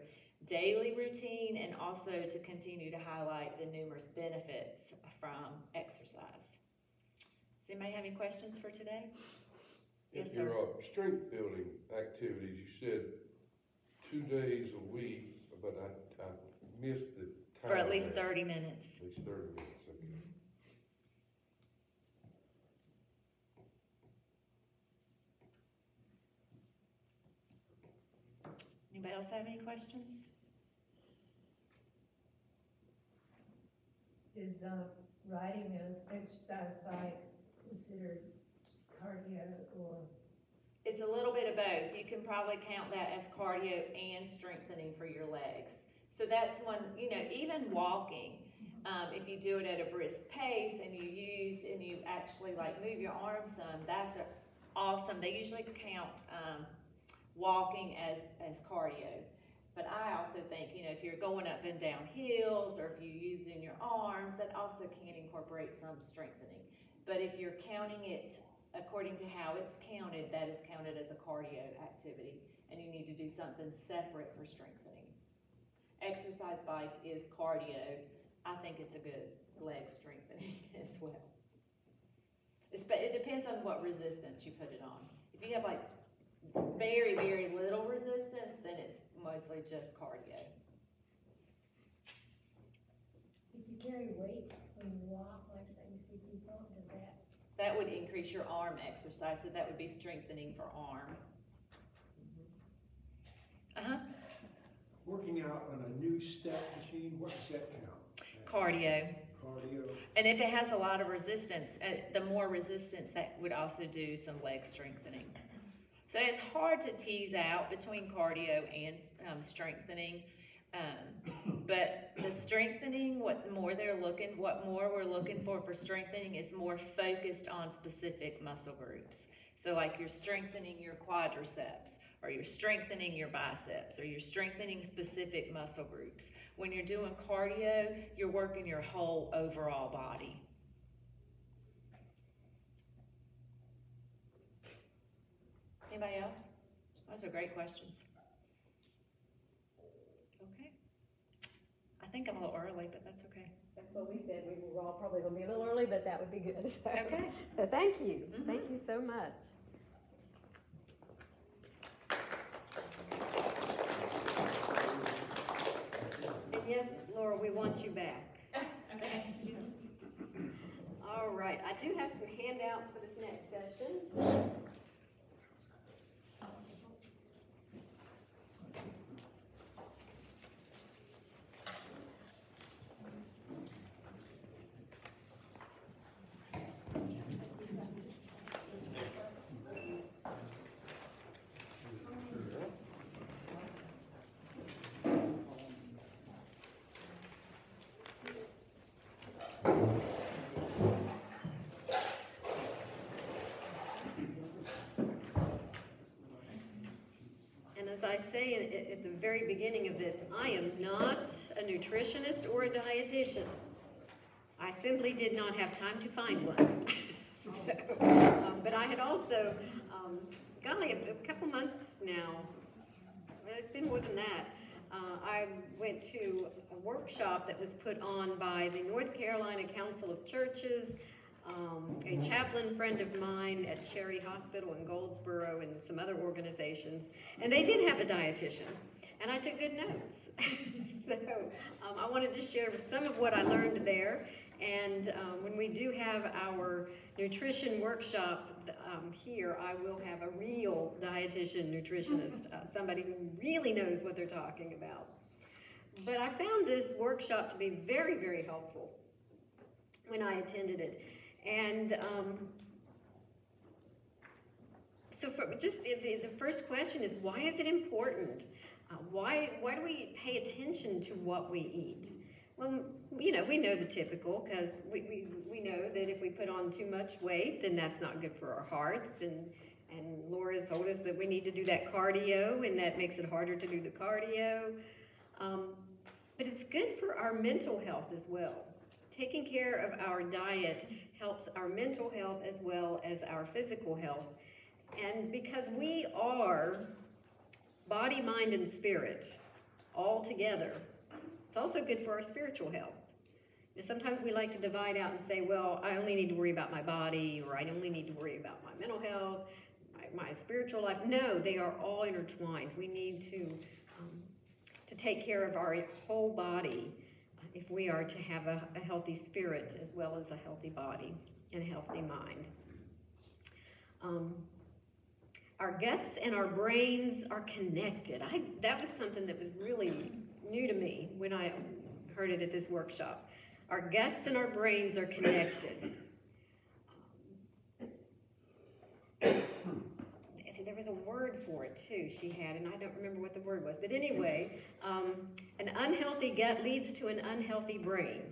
E: daily routine, and also to continue to highlight the numerous benefits from exercise. Does anybody have any questions for today? Yes, sir.
H: Your strength building activities, you said 2 days a week, but I missed the time.
E: For at least 30 minutes.
H: At least 30 minutes, okay.
E: Anybody else have any questions?
G: Is riding an exercise bike considered cardio or?
E: It's a little bit of both. You can probably count that as cardio and strengthening for your legs. So that's one, even walking, if you do it at a brisk pace and you actually move your arms some, that's awesome. They usually count walking as cardio. But I also think, if you're going up and down hills or if you're using your arms, that also can incorporate some strengthening. But if you're counting it according to how it's counted, that is counted as a cardio activity, and you need to do something separate for strengthening. Exercise bike is cardio. I think it's a good leg strengthening as well. It depends on what resistance you put it on. If you have like very, very little resistance, then it's mostly just cardio.
G: If you carry weights when you walk, like say you see people, does that?
E: That would increase your arm exercise, so that would be strengthening for arm. Uh-huh.
F: Working out on a new step machine, what does that count?
E: Cardio.
F: Cardio.
E: And if it has a lot of resistance, the more resistance, that would also do some leg strengthening. So it's hard to tease out between cardio and strengthening. But the strengthening, what more we're looking for strengthening is more focused on specific muscle groups. So like you're strengthening your quadriceps, or you're strengthening your biceps, or you're strengthening specific muscle groups. When you're doing cardio, you're working your whole overall body. Anybody else? Those are great questions. Okay. I think I'm a little early, but that's okay.
B: That's what we said. We were all probably going to be a little early, but that would be good. So,
E: Okay.
B: So thank you.
E: Mhm.
B: Thank you so much. And yes, Laura, we want you back.
E: Okay.
B: All right. I do have some handouts for this next session. As I say at the very beginning of this, I am not a nutritionist or a dietitian. I simply did not have time to find one. So, but I had also, golly, a couple months now, well, it's been more than that, I went to a workshop that was put on by the North Carolina Council of Churches, a chaplain friend of mine at Cherry Hospital in Goldsboro, and some other organizations, and they did have a dietitian, and I took good notes. So I wanted to share some of what I learned there, and when we do have our nutrition workshop here, I will have a real dietitian nutritionist, somebody who really knows what they're talking about. But I found this workshop to be very, very helpful when I attended it. And so the first question is, why is it important? Why do we pay attention to what we eat? Well, you know, we know the typical, because we know that if we put on too much weight, then that's not good for our hearts. And Laura's told us that we need to do that cardio, and that makes it harder to do the cardio. But it's good for our mental health as well. Taking care of our diet helps our mental health as well as our physical health. And because we are body, mind, and spirit all together, it's also good for our spiritual health. And sometimes we like to divide out and say, well, I only need to worry about my body, or I only need to worry about my mental health, my spiritual life. No, they are all intertwined. We need to take care of our whole body if we are to have a healthy spirit as well as a healthy body and a healthy mind. Our guts and our brains are connected. That was something that was really new to me when I heard it at this workshop. Our guts and our brains are connected. There was a word for it too she had, and I don't remember what the word was. But anyway, an unhealthy gut leads to an unhealthy brain,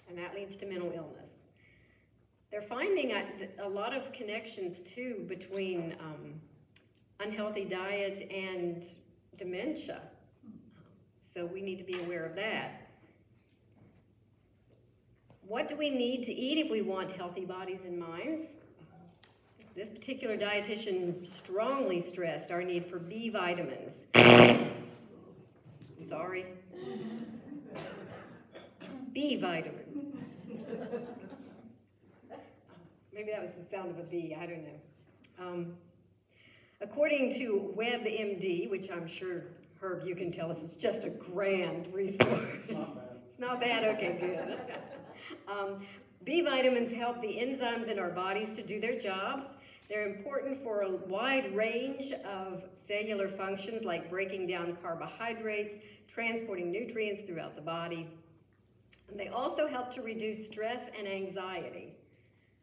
B: and that leads to mental illness. They're finding a lot of connections too between unhealthy diet and dementia. So we need to be aware of that. What do we need to eat if we want healthy bodies and minds? This particular dietitian strongly stressed our need for B vitamins. Sorry. B vitamins. Maybe that was the sound of a bee, I don't know. According to WebMD, which I'm sure, Herb, you can tell us it's just a grand resource.
F: It's not bad.
B: It's not bad? Okay, good. B vitamins help the enzymes in our bodies to do their jobs. They're important for a wide range of cellular functions like breaking down carbohydrates, transporting nutrients throughout the body. And they also help to reduce stress and anxiety.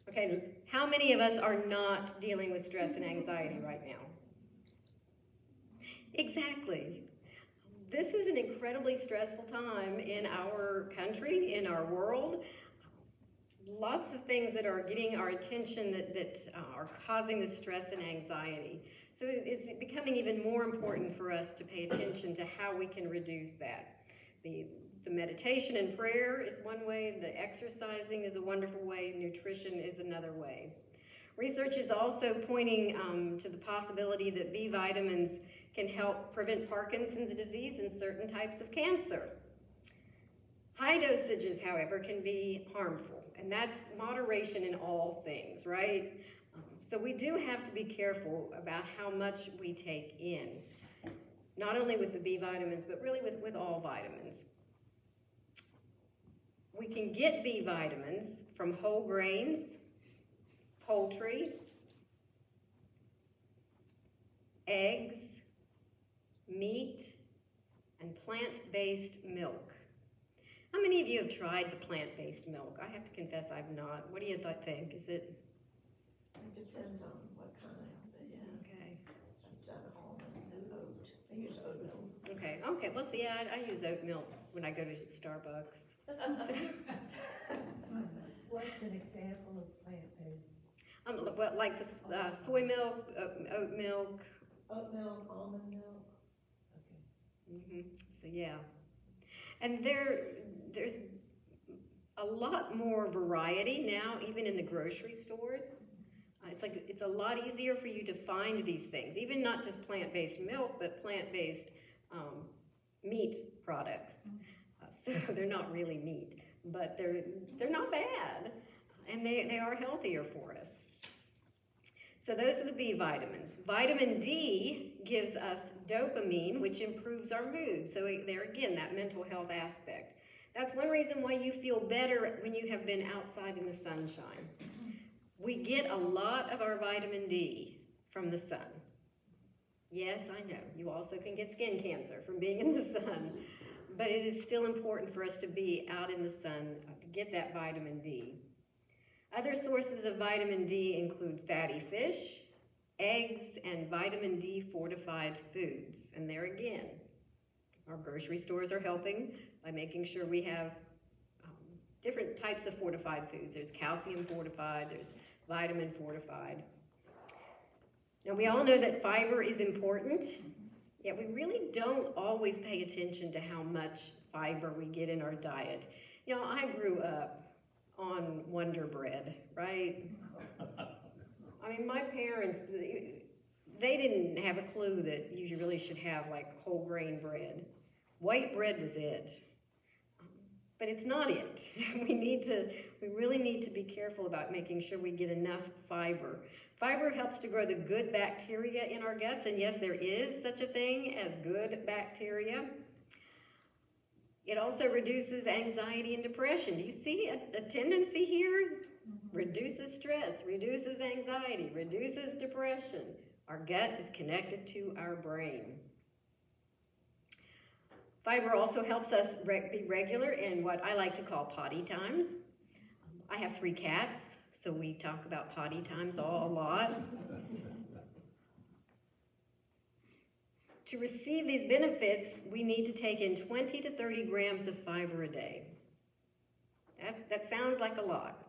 B: Okay, how many of us are not dealing with stress and anxiety right now? Exactly. This is an incredibly stressful time in our country, in our world. Lots of things that are getting our attention that are causing the stress and anxiety. So it's becoming even more important for us to pay attention to how we can reduce that. The meditation and prayer is one way, the exercising is a wonderful way, nutrition is another way. Research is also pointing to the possibility that B vitamins can help prevent Parkinson's disease and certain types of cancer. High dosages, however, can be harmful, and that's moderation in all things, right? So we do have to be careful about how much we take in, not only with the B vitamins, but really with all vitamins. We can get B vitamins from whole grains, poultry, eggs, meat, and plant-based milk. How many of you have tried the plant-based milk? I have to confess I've not. What do you think? Is it?
D: It depends on what kind, but yeah.
B: Okay.
D: I've done almond and oat. I use oat milk.
B: Okay, well, see, I use oat milk when I go to Starbucks.
G: What's an example of plant-based?
B: Well, like the soy milk, oat milk.
D: Oat milk, almond milk.
G: Okay.
B: So yeah, and there's a lot more variety now, even in the grocery stores. It's a lot easier for you to find these things, even not just plant-based milk, but plant-based meat products. So they're not really meat, but they're not bad, and they are healthier for us. So those are the B vitamins. Vitamin D gives us dopamine, which improves our mood. So there again, that mental health aspect. That's one reason why you feel better when you have been outside in the sunshine. We get a lot of our vitamin D from the sun. Yes, I know, you also can get skin cancer from being in the sun, but it is still important for us to be out in the sun to get that vitamin D. Other sources of vitamin D include fatty fish, eggs, and vitamin D fortified foods. And there again, our grocery stores are helping by making sure we have different types of fortified foods. There's calcium fortified, there's vitamin fortified. Now we all know that fiber is important, yet we really don't always pay attention to how much fiber we get in our diet. You know, I grew up on Wonder Bread, right? I mean, my parents, they didn't have a clue that you really should have like whole grain bread. White bread was it. But it's not it. We really need to be careful about making sure we get enough fiber. Fiber helps to grow the good bacteria in our guts, and yes, there is such a thing as good bacteria. It also reduces anxiety and depression. Do you see a tendency here? Reduces stress, reduces anxiety, reduces depression. Our gut is connected to our brain. Fiber also helps us be regular in what I like to call potty times. I have 3 cats, so we talk about potty times a lot. To receive these benefits, we need to take in 20 to 30 grams of fiber a day. That sounds like a lot.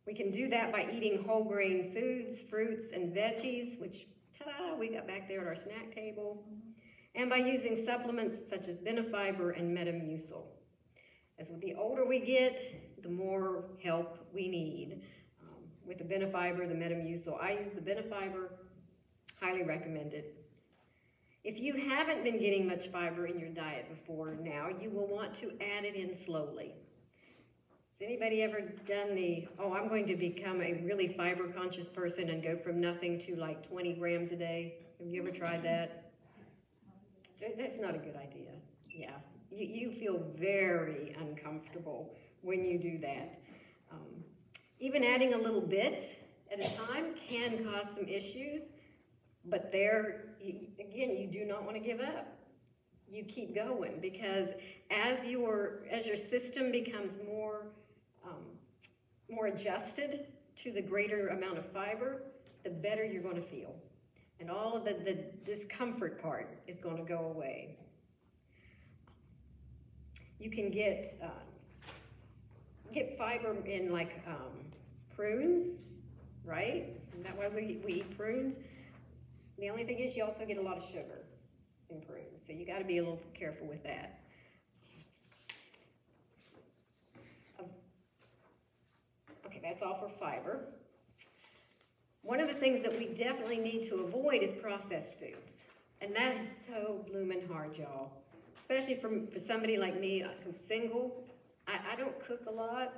B: We can do that by eating whole grain foods, fruits, and veggies, which, ta-da, we got back there at our snack table, and by using supplements such as Benefiber and Metamucil. As the older we get, the more help we need. with the Benefiber, the Metamucil. I use the Benefiber, highly recommend it. If you haven't been getting much fiber in your diet before now, you will want to add it in slowly. Has anybody ever done I'm going to become a really fiber conscious person and go from nothing to like 20 grams a day? Have you ever tried that? That's not a good idea. Yeah, you feel very uncomfortable when you do that. Even adding a little bit at a time can cause some issues, but again, you do not want to give up. You keep going, because as your system becomes more adjusted to the greater amount of fiber, the better you're going to feel. And all of the discomfort part is going to go away. You can get fiber in like prunes, right? Isn't that why we eat prunes? The only thing is you also get a lot of sugar in prunes, so you got to be a little careful with that. Okay, that's all for fiber. One of the things that we definitely need to avoid is processed foods. And that is so bloomin' hard, y'all. Especially for somebody like me who's single. I don't cook a lot.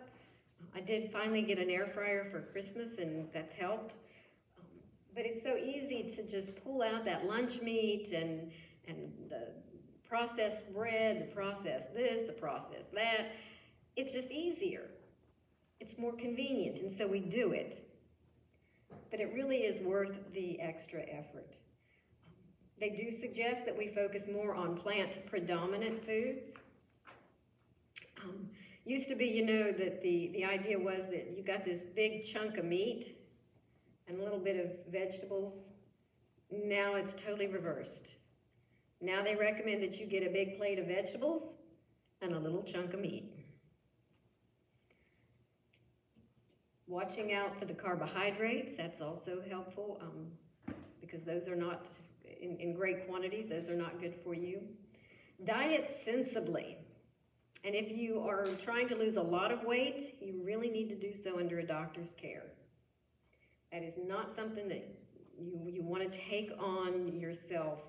B: I did finally get an air fryer for Christmas, and that's helped. But it's so easy to just pull out that lunch meat and the processed bread, the processed this, the processed that. It's just easier. It's more convenient, and so we do it. But it really is worth the extra effort. They do suggest that we focus more on plant-predominant foods. Used to be, that the idea was that you got this big chunk of meat and a little bit of vegetables. Now it's totally reversed. Now they recommend that you get a big plate of vegetables and a little chunk of meat. Watching out for the carbohydrates, that's also helpful, because those are not, in great quantities, those are not good for you. Diet sensibly. And if you are trying to lose a lot of weight, you really need to do so under a doctor's care. That is not something that you want to take on yourself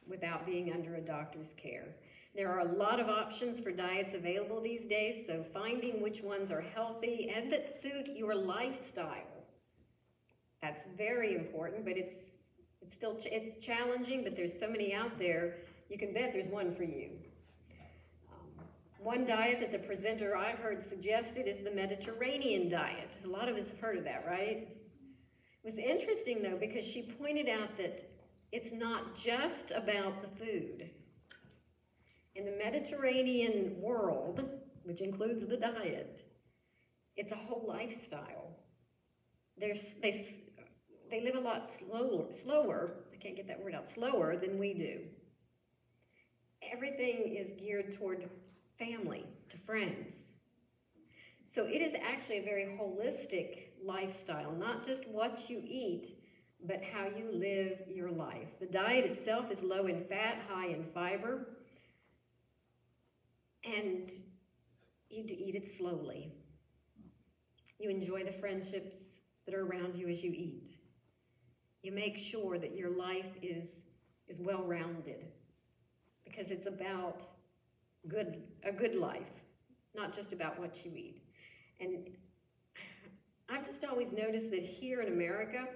B: without being under a doctor's care. There are a lot of options for diets available these days, so finding which ones are healthy and that suit your lifestyle. That's very important, but it's challenging, but there's so many out there, you can bet there's one for you. One diet that the presenter I heard suggested is the Mediterranean diet. A lot of us have heard of that, right? It was interesting, though, because she pointed out that it's not just about the food. In the Mediterranean world, which includes the diet, it's a whole lifestyle. They live a lot slower, I can't get that word out, slower than we do. Everything is geared toward family, to friends. So it is actually a very holistic lifestyle, not just what you eat, but how you live your life. The diet itself is low in fat, high in fiber, and you eat it slowly. You enjoy the friendships that are around you as you eat. You make sure that your life is well-rounded, because it's about a good life, not just about what you eat. And I've just always noticed that here in America,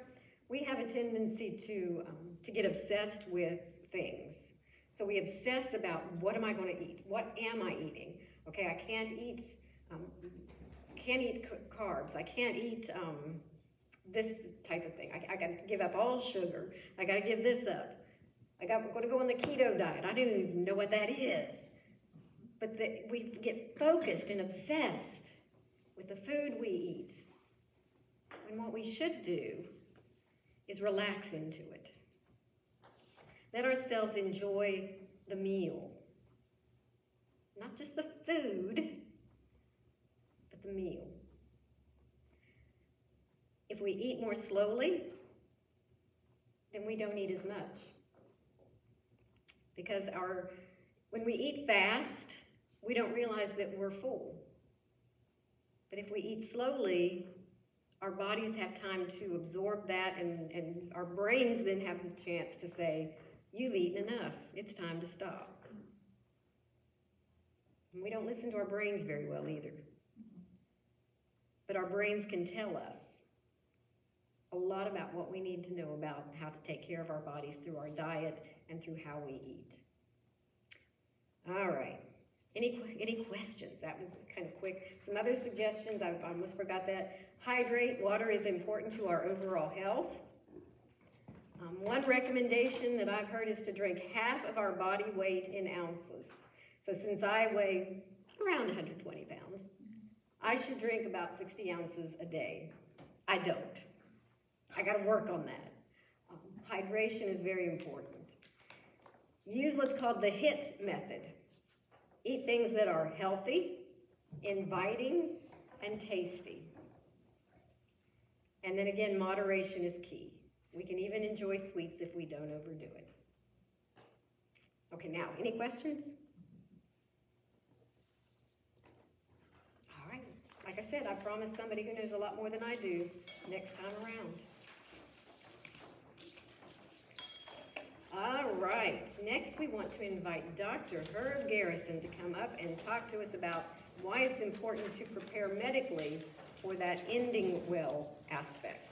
B: we have a tendency to get obsessed with things. So we obsess about, what am I going to eat? What am I eating? Okay, I can't eat carbs. I can't eat this type of thing. I got to give up all sugar. I got to give this up. I'm going to go on the keto diet. I don't even know what that is. But we get focused and obsessed with the food we eat. And what we should do is relax into it. Let ourselves enjoy the meal. Not just the food, but the meal. If we eat more slowly, then we don't eat as much. Because when we eat fast, we don't realize that we're full. But if we eat slowly, our bodies have time to absorb that, and our brains then have the chance to say, you've eaten enough, it's time to stop. And we don't listen to our brains very well either. But our brains can tell us a lot about what we need to know about how to take care of our bodies through our diet and through how we eat. All right. Any questions? That was kind of quick. Some other suggestions, I almost forgot that. Hydrate. Water is important to our overall health. One recommendation that I've heard is to drink half of our body weight in ounces. So since I weigh around 120 pounds, I should drink about 60 ounces a day. I don't. I got to work on that. Hydration is very important. Use what's called the HIT method. Eat things that are healthy, inviting, and tasty. And then again, moderation is key. We can even enjoy sweets if we don't overdo it. Okay, now, any questions? All right. Like I said, I promise somebody who knows a lot more than I do next time around. All right, next we want to invite Dr. Herb Garrison to come up and talk to us about why it's important to prepare medically for that ending well aspect.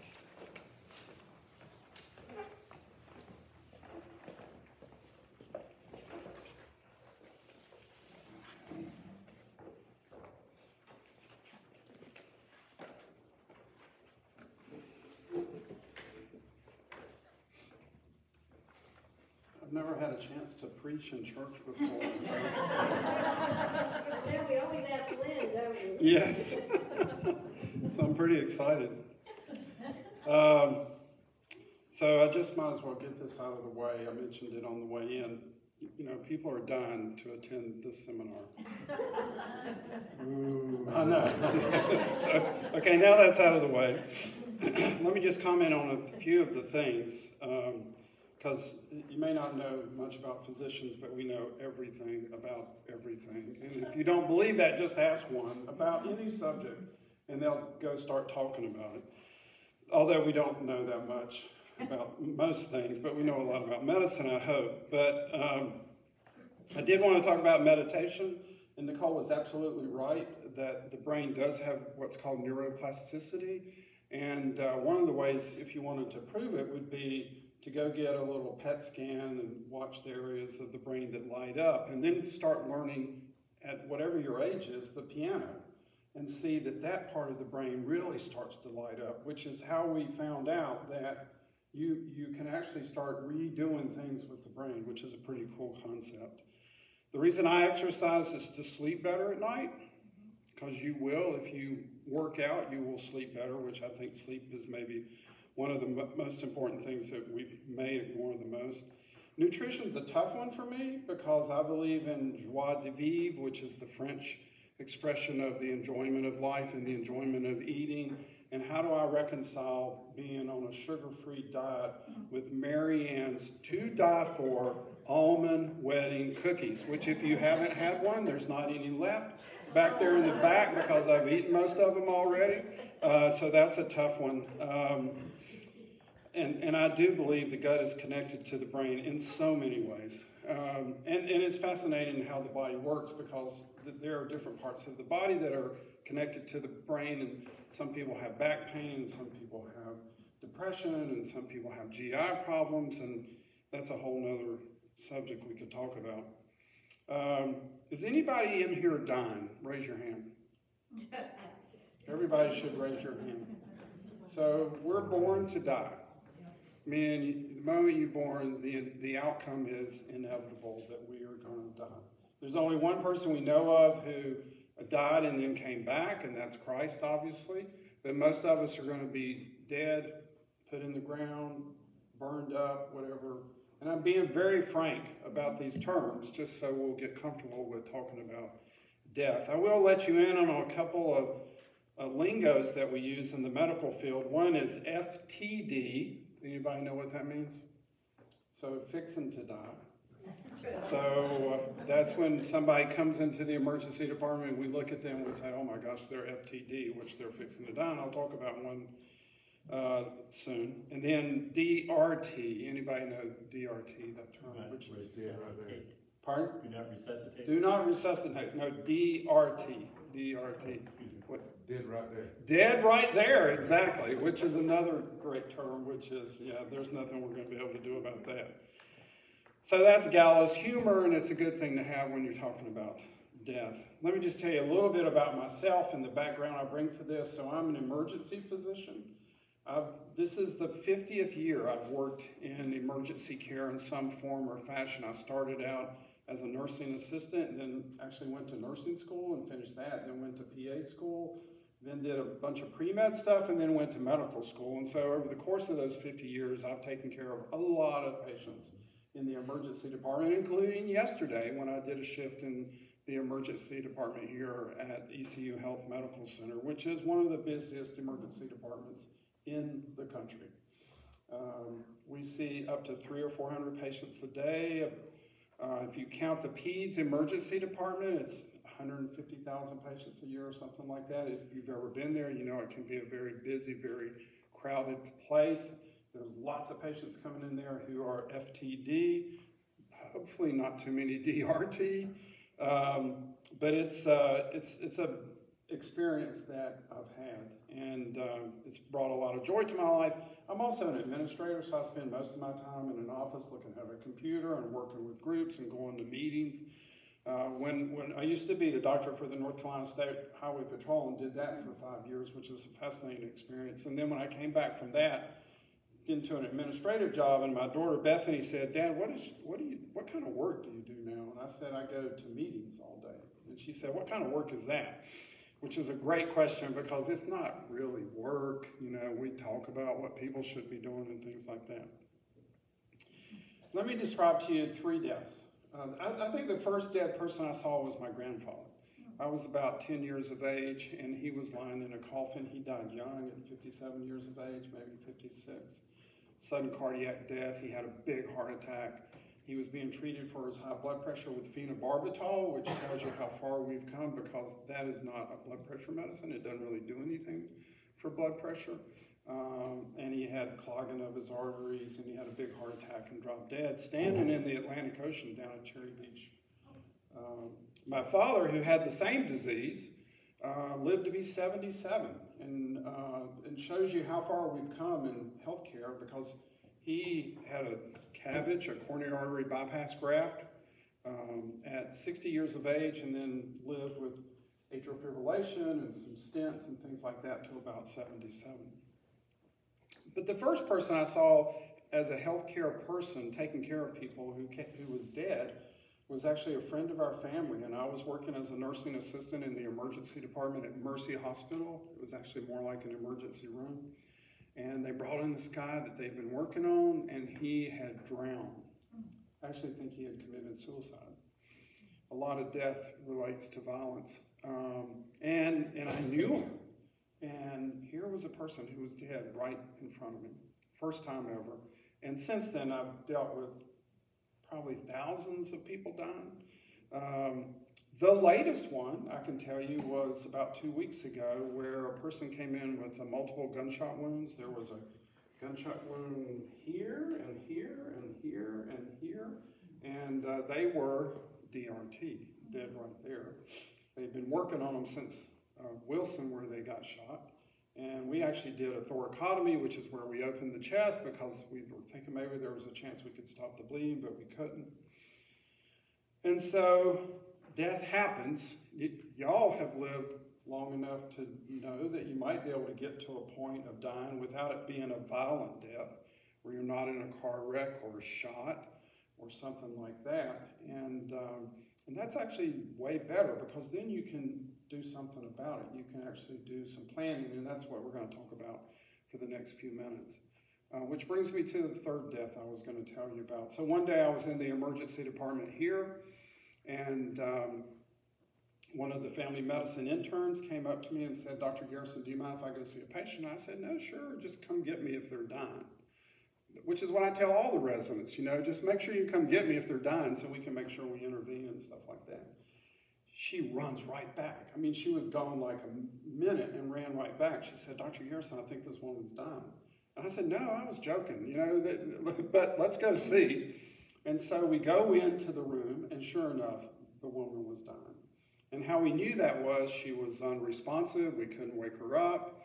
I: Never had a chance to preach in church before, so.
B: Now we always ask Lynn, don't we?
I: Yes. So I'm pretty excited. So I just might as well get this out of the way. I mentioned it on the way in. You know, people are dying to attend this seminar. Ooh, I know. So, okay, now that's out of the way. Let me just comment on a few of the things. Because you may not know much about physicians, but we know everything about everything. And if you don't believe that, just ask one about any subject, and they'll go start talking about it. Although we don't know that much about most things, but we know a lot about medicine, I hope. But I did want to talk about meditation, and Nicole was absolutely right that the brain does have what's called neuroplasticity. And one of the ways, if you wanted to prove it, would be to go get a little PET scan and watch the areas of the brain that light up, and then start learning at whatever your age is, the piano, and see that that part of the brain really starts to light up, which is how we found out that you can actually start redoing things with the brain, which is a pretty cool concept. The reason I exercise is to sleep better at night, because you will, if you work out, you will sleep better, which I think sleep is maybe one of the most important things that we may ignore the most. Nutrition's a tough one for me because I believe in joie de vivre, which is the French expression of the enjoyment of life and the enjoyment of eating. And how do I reconcile being on a sugar-free diet with Mary Ann's to die for almond wedding cookies, which if you haven't had one, there's not any left back there in the back because I've eaten most of them already. So that's a tough one. And I do believe the gut is connected to the brain in so many ways. And it's fascinating how the body works because there are different parts of the body that are connected to the brain, and some people have back pain, and some people have depression, and some people have GI problems, and that's a whole nother subject we could talk about. Is anybody in here dying? Raise your hand. Everybody should raise your hand. So we're born to die. I mean, the moment you're born, the outcome is inevitable that we are going to die. There's only one person we know of who died and then came back, and that's Christ, obviously. But most of us are going to be dead, put in the ground, burned up, whatever. And I'm being very frank about these terms, just so we'll get comfortable with talking about death. I will let you in on a couple of lingos that we use in the medical field. One is FTD. Anybody know what that means? So fixing to die. So that's when somebody comes into the emergency department and we look at them and we say, oh my gosh, they're FTD, which they're fixing to die. And I'll talk about one soon. And then DRT. Anybody know DRT, that term?
J: Right,
I: Which is,
J: resuscitate.
I: pardon?
J: Do not resuscitate.
I: Do not resuscitate. No, DRT. DRT. What?
H: Dead right there.
I: Dead right there, exactly, which is another great term, which is, yeah, there's nothing we're going to be able to do about that. So that's gallows humor, and it's a good thing to have when you're talking about death. Let me just tell you a little bit about myself and the background I bring to this. So I'm an emergency physician. This is the 50th year I've worked in emergency care in some form or fashion. I started out as a nursing assistant, and then actually went to nursing school and finished that, then went to PA school, then did a bunch of pre-med stuff, and then went to medical school. And so over the course of those 50 years, I've taken care of a lot of patients in the emergency department, including yesterday when I did a shift in the emergency department here at ECU Health Medical Center, which is one of the busiest emergency departments in the country. We see up to 300 or 400 patients a day. If you count the PEDS emergency department, it's 150,000 patients a year or something like that. If you've ever been there, you know it can be a very busy, very crowded place. There's lots of patients coming in there who are FTD, hopefully not too many DRT, but it's a experience that I've had, and it's brought a lot of joy to my life. I'm also an administrator, so I spend most of my time in an office looking at a computer and working with groups and going to meetings. When I used to be the doctor for the North Carolina State Highway Patrol and did that for 5 years, which is a fascinating experience. And then when I came back from that into an administrative job, and my daughter Bethany said, "Dad, what kind of work do you do now?" And I said, "I go to meetings all day." And she said, "What kind of work is that?" Which is a great question because it's not really work. You know, we talk about what people should be doing and things like that. Let me describe to you 3 deaths. I think the first dead person I saw was my grandfather. I was about 10 years of age, and he was lying in a coffin. He died young at 57 years of age, maybe 56. Sudden cardiac death. He had a big heart attack. He was being treated for his high blood pressure with phenobarbital, which tells you how far we've come because that is not a blood pressure medicine. It doesn't really do anything for blood pressure. And he had clogging of his arteries, and he had a big heart attack and dropped dead, standing in the Atlantic Ocean down at Cherry Beach. My father, who had the same disease, lived to be 77, and shows you how far we've come in healthcare because he had a CABG, a coronary artery bypass graft, at 60 years of age, and then lived with atrial fibrillation and some stents and things like that till about 77. But the first person I saw as a healthcare person taking care of people who was dead was actually a friend of our family, and I was working as a nursing assistant in the emergency department at Mercy Hospital. It was actually more like an emergency room. And they brought in this guy that they'd been working on, and he had drowned. I actually think he had committed suicide. A lot of death relates to violence. And I knew him. And here was a person who was dead right in front of me. First time ever. And since then, I've dealt with probably thousands of people dying. The latest one, I can tell you, was about 2 weeks ago where a person came in with multiple gunshot wounds. There was a gunshot wound here and here and here and here. And they were DRT, dead right there. They'd been working on them since Wilson, where they got shot. And we actually did a thoracotomy, which is where we opened the chest because we were thinking maybe there was a chance we could stop the bleeding, but we couldn't. And so death happens. Y'all have lived long enough to know that you might be able to get to a point of dying without it being a violent death, where you're not in a car wreck or shot or something like that. And that's actually way better because then you can do something about it. You can actually do some planning, and that's what we're going to talk about for the next few minutes. Which brings me to the third death I was going to tell you about. So one day I was in the emergency department here, and one of the family medicine interns came up to me and said, "Dr. Garrison, do you mind if I go see a patient?" I said, "No, sure, just come get me if they're dying." which is what I tell all the residents, you know, just make sure you come get me if they're dying so we can make sure we intervene and stuff like that. She runs right back. I mean, she was gone like a minute and ran right back. She said, Dr. Garrison, I think this woman's dying. And I said, no, I was joking, you know, but let's go see. And so we go into the room, and sure enough, the woman was dying. And how we knew that was she was unresponsive. We couldn't wake her up.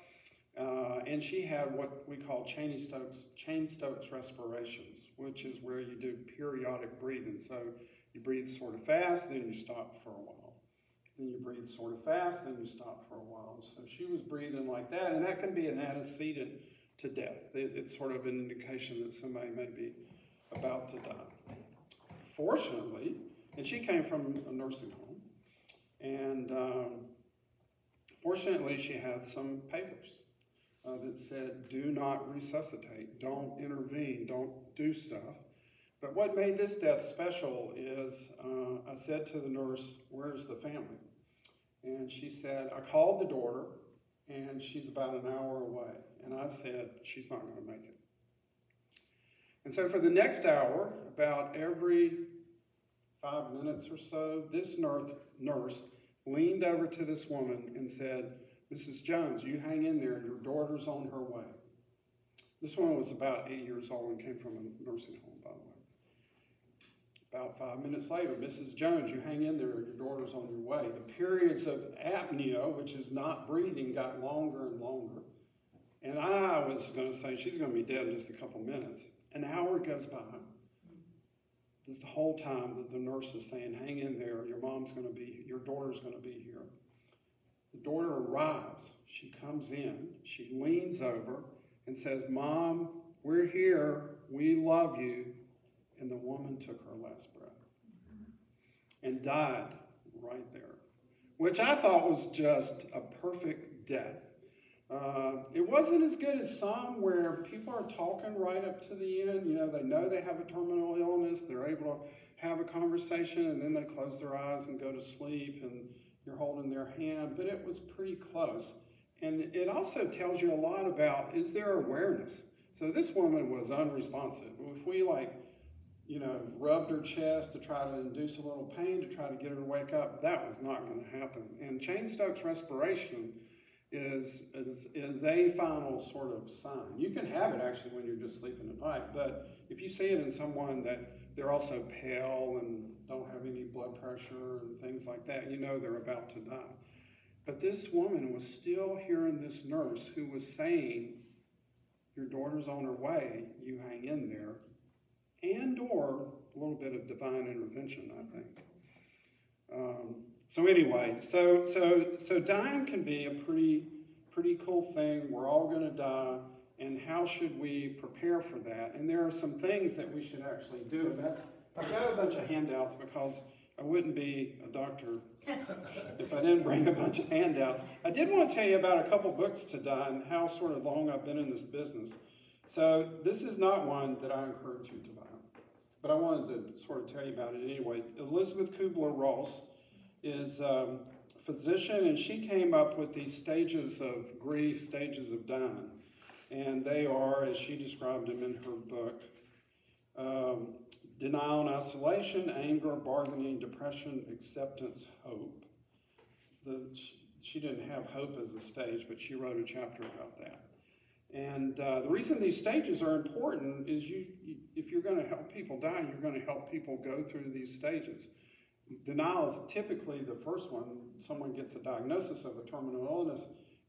I: And she had what we call Cheyne-Stokes respirations, which is where you do periodic breathing. So you breathe sort of fast, then you stop for a while. Then you breathe sort of fast, then you stop for a while. So she was breathing like that, and that can be an antecedent to death. It's sort of an indication that somebody may be about to die. Fortunately, and she came from a nursing home, and fortunately she had some papers that said, do not resuscitate, don't intervene, don't do stuff. But what made this death special is I said to the nurse, where's the family? And she said, I called the daughter, and she's about an hour away. And I said, she's not going to make it. And so for the next hour, about every 5 minutes or so, this nurse leaned over to this woman and said, Mrs. Jones, you hang in there. Your daughter's on her way. This woman was about 8 years old and came from a nursing home, by the way. About 5 minutes later, Mrs. Jones, you hang in there. Your daughter's on your way. The periods of apnea, which is not breathing, got longer and longer. And I was going to say, she's going to be dead in just a couple minutes. An hour goes by. This whole time that the nurse is saying, hang in there. Your daughter's going to be here. The daughter arrives. She comes in. She leans over and says, Mom, we're here. We love you. And the woman took her last breath and died right there, which I thought was just a perfect death. It wasn't as good as some where people are talking right up to the end. You know, they know they have a terminal illness. They're able to have a conversation, and then they close their eyes and go to sleep, and you're holding their hand. But it was pretty close. And it also tells you a lot about, is there awareness? So this woman was unresponsive. If we rubbed her chest to try to induce a little pain, to try to get her to wake up, that was not going to happen. And Cheyne-Stokes respiration is a final sort of sign. You can have it actually when you're just sleeping at night, but if you see it in someone that they're also pale and don't have any blood pressure and things like that, you know they're about to die. But this woman was still hearing this nurse who was saying, your daughter's on her way, you hang in there, and or a little bit of divine intervention, I think. So anyway, so dying can be a pretty cool thing. We're all going to die, and how should we prepare for that? And there are some things that we should actually do. And I've got a bunch of handouts because I wouldn't be a doctor if I didn't bring a bunch of handouts. I did want to tell you about a couple books to die and how sort of long I've been in this business. So this is not one that I encourage you to buy, but I wanted to sort of tell you about it anyway. Elizabeth Kubler-Ross is a physician, and she came up with these stages of grief, stages of dying. And they are, as she described them in her book, denial and isolation, anger, bargaining, depression, acceptance, hope. She didn't have hope as a stage, but she wrote a chapter about that. And the reason these stages are important is if you're going to help people die, you're going to help people go through these stages. Denial is typically the first one. Someone gets a diagnosis of a terminal illness.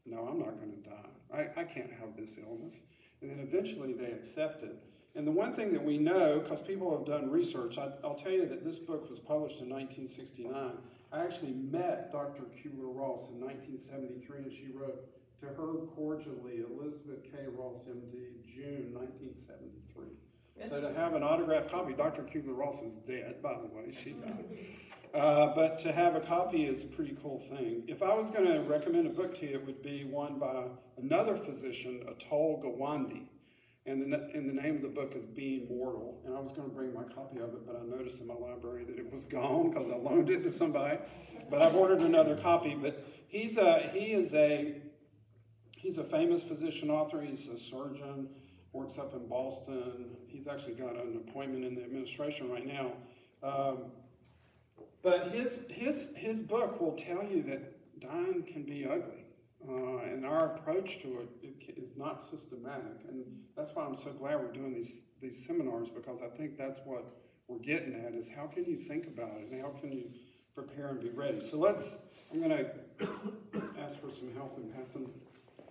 I: No, I'm not going to die. I can't have this illness. And then eventually they accept it. And the one thing that we know, because people have done research, I'll tell you that this book was published in 1969. I actually met Dr. Kubler-Ross in 1973, and she wrote, to her cordially, Elizabeth K. Ross, MD, June 1973. So to have an autographed copy, Dr. Kubler-Ross is dead, by the way, she died. But to have a copy is a pretty cool thing. If I was going to recommend a book to you, it would be one by another physician, Atul Gawande. And the name of the book is Being Mortal. And I was going to bring my copy of it, but I noticed in my library that it was gone because I loaned it to somebody. But I've ordered another copy. But he's a famous physician author. He's a surgeon. works up in Boston. He's actually got an appointment in the administration right now. But his book will tell you that dying can be ugly. And our approach to it is not systematic. And that's why I'm so glad we're doing these seminars, because I think that's what we're getting at, is how can you think about it and how can you prepare and be ready. So I'm going to ask for some help in passing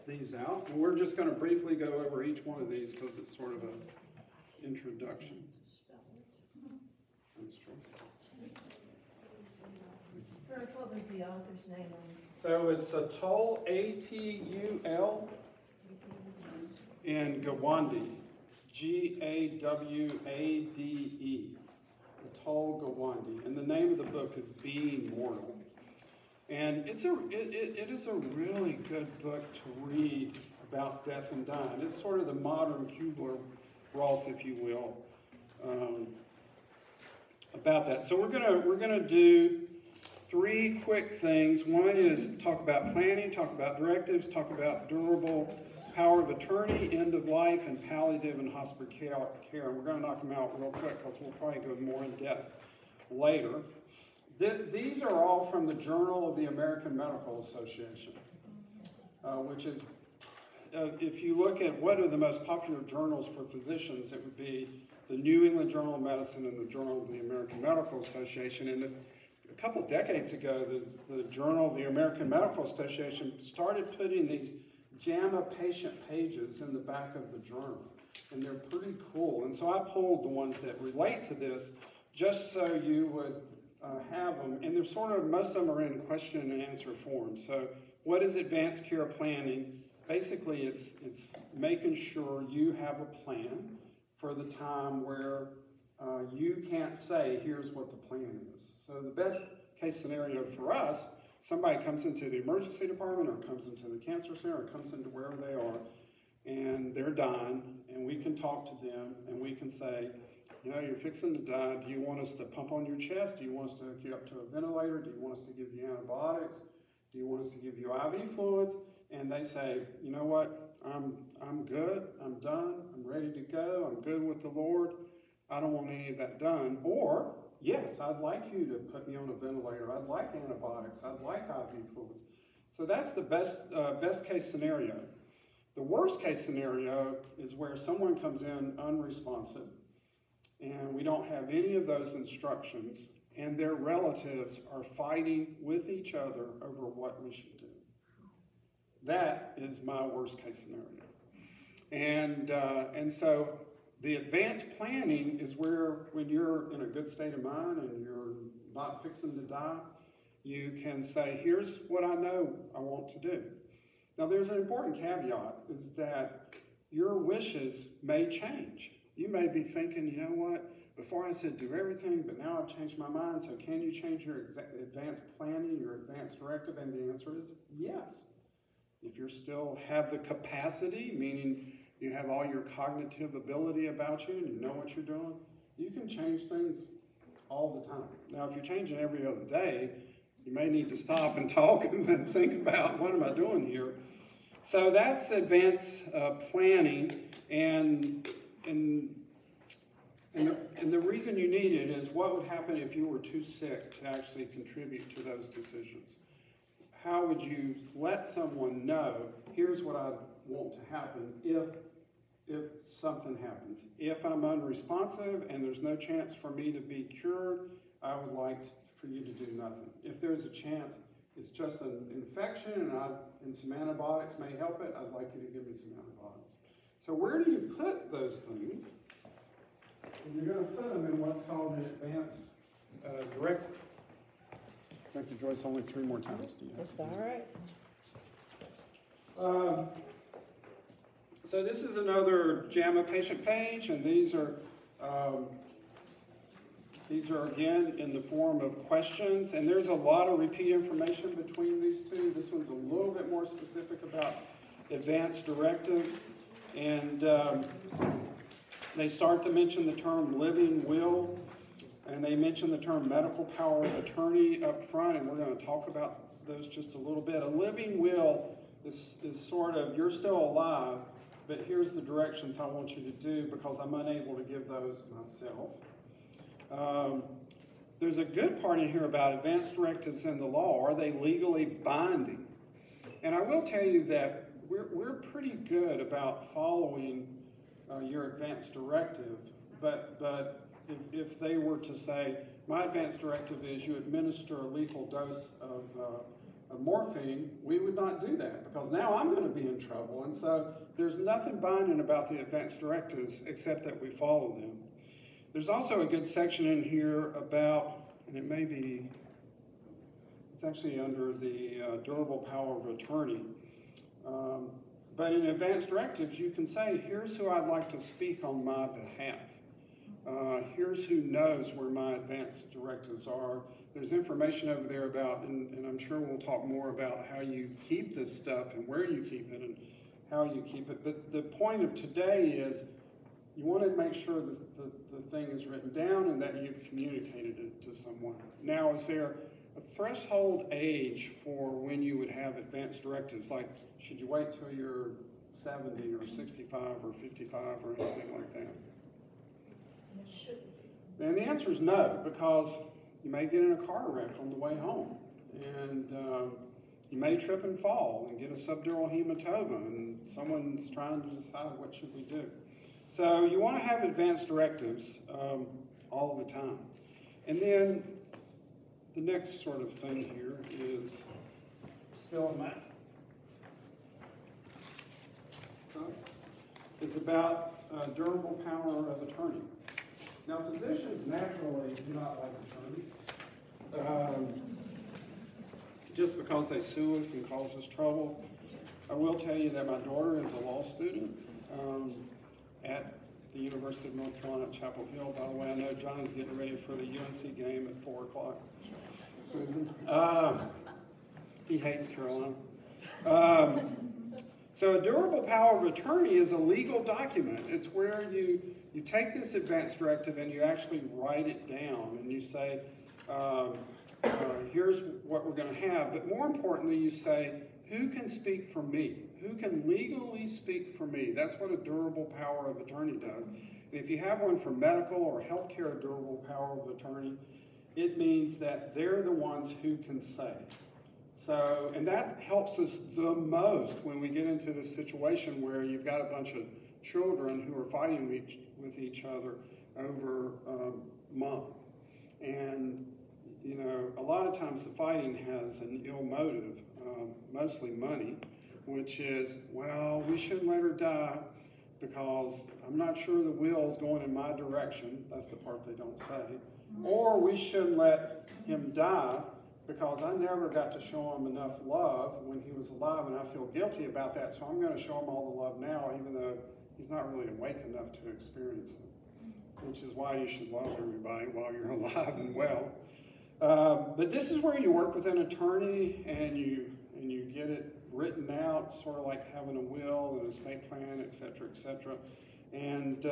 I: these out. And we're just going to briefly go over each one of these because it's sort of an introduction. Thanks, Trace.
G: First, what was the author's name on it?
I: So it's Atul, A-T-U-L, and Gawande, G-A-W-A-D-E. Atul Gawande. And the name of the book is Being Mortal. And it is a really good book to read about death and dying. It's sort of the modern Kubler-Ross, if you will, about that. So we're gonna do 3 quick things. One is talk about planning, talk about directives, talk about durable power of attorney, end of life, and palliative and hospice care. And we're going to knock them out real quick because we'll probably go more in depth later. These are all from the Journal of the American Medical Association, which is, if you look at what are the most popular journals for physicians, it would be the New England Journal of Medicine and the Journal of the American Medical Association. And a couple decades ago, the Journal of the American Medical Association started putting these JAMA patient pages in the back of the journal, and they're pretty cool. And so I pulled the ones that relate to this just so you would have them. And they're sort of, most of them are in question and answer form. So what is advanced care planning? Basically, it's making sure you have a plan for the time where you can't say, here's what the plan is. So the best case scenario for us, somebody comes into the emergency department or comes into the cancer center or comes into wherever they are, and they're dying, and we can talk to them, and we can say, you know, you're fixing to die. Do you want us to pump on your chest? Do you want us to hook you up to a ventilator? Do you want us to give you antibiotics? Do you want us to give you IV fluids? And they say, you know what, I'm good, I'm done, I'm ready to go, I'm good with the Lord, I don't want any of that done. Or, yes, I'd like you to put me on a ventilator, I'd like antibiotics, I'd like IV fluids. So that's the best case scenario. The worst case scenario is where someone comes in unresponsive, and we don't have any of those instructions, and their relatives are fighting with each other over what we should do. That is my worst case scenario. And so the advanced planning is where, when you're in a good state of mind and you're not fixing to die, you can say, here's what I know I want to do. Now there's an important caveat, is that your wishes may change. You may be thinking, you know what, before I said do everything, but now I've changed my mind, so can you change your advanced planning, your advanced directive? And the answer is yes. If you still have the capacity, meaning you have all your cognitive ability about you and you know what you're doing, you can change things all the time. Now, if you're changing every other day, you may need to stop and talk and then think about, what am I doing here? So that's advanced planning, and the reason you need it is what would happen if you were too sick to actually contribute to those decisions. How would you let someone know, here's what I want to happen if something happens. If I'm unresponsive and there's no chance for me to be cured, I would like for you to do nothing. If there's a chance it's just an infection and some antibiotics may help it, I'd like you to give me some antibiotics. So where do you put those things? And you're going to put them in what's called an advanced directive. Dr. Joyce, only 3 more times. Do you have?
G: That's all right.
I: So this is another JAMA patient page, and these are again in the form of questions, and there's a lot of repeat information between these two. This one's a little bit more specific about advanced directives, and they start to mention the term living will, and they mention the term medical power of attorney up front, and we're going to talk about those just a little bit. A living will is sort of, you're still alive, but here's the directions I want you to do because I'm unable to give those myself. There's a good part in here about advanced directives in the law. Are they legally binding? And I will tell you that we're pretty good about following your advanced directive, but if they were to say, my advanced directive is you administer a lethal dose of morphine, we would not do that because now I'm going to be in trouble. And so there's nothing binding about the advanced directives except that we follow them. There's also a good section in here about, and it may be, it's actually under the durable power of attorney. But in advanced directives, you can say, here's who I'd like to speak on my behalf. Here's who knows where my advanced directives are. There's information over there about, and I'm sure we'll talk more about how you keep this stuff and where you keep it and how you keep it. But the point of today is you want to make sure the thing is written down and that you've communicated it to someone. Now, is there a threshold age for when you would have advanced directives? Like, should you wait till you're 70 or 65 or 55 or anything like that? And the answer is no, because you may get in a car wreck on the way home, and you may trip and fall and get a subdural hematoma, and someone's trying to decide what should we do. So you want to have advanced directives all the time. And then the next sort of thing here is still in that stuff is about durable power of attorney. Now, physicians naturally do not like attorneys, just because they sue us and cause us trouble. I will tell you that my daughter is a law student at the University of North Carolina at Chapel Hill. By the way, I know John's getting ready for the UNC game at 4 o'clock. Susan. He hates Carolina. So a durable power of attorney is a legal document. It's where you take this advanced directive and you actually write it down and you say, here's what we're going to have. But more importantly, you say, who can speak for me? Who can legally speak for me? That's what a durable power of attorney does. And if you have one for medical or healthcare durable power of attorney, it means that they're the ones who can say. So, and that helps us the most when we get into this situation where you've got a bunch of children who are fighting with each other over mom. And, you know, a lot of times the fighting has an ill motive, mostly money, which is, well, we shouldn't let her die because I'm not sure the wheel's going in my direction. That's the part they don't say. Or we shouldn't let him die because I never got to show him enough love when he was alive, and I feel guilty about that, so I'm going to show him all the love now, even though he's not really awake enough to experience it, which is why you should love everybody while you're alive and well. But this is where you work with an attorney, and you get it written out, sort of like having a will and a estate plan, et cetera, and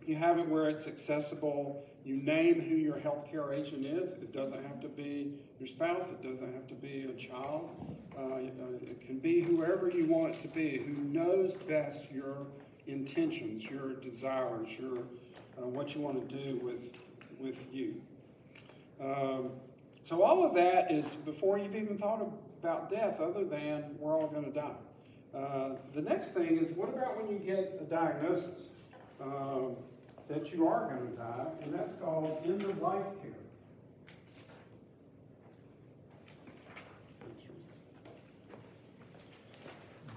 I: you have it where it's accessible. You name who your healthcare agent is. It doesn't have to be your spouse. It doesn't have to be a child. It can be whoever you want it to be, who knows best your intentions, your desires, your what you want to do with you. So all of that is before you've even thought about death, other than we're all going to die. The next thing is, what about when you get a diagnosis that you are going to die, and that's called end-of-life care.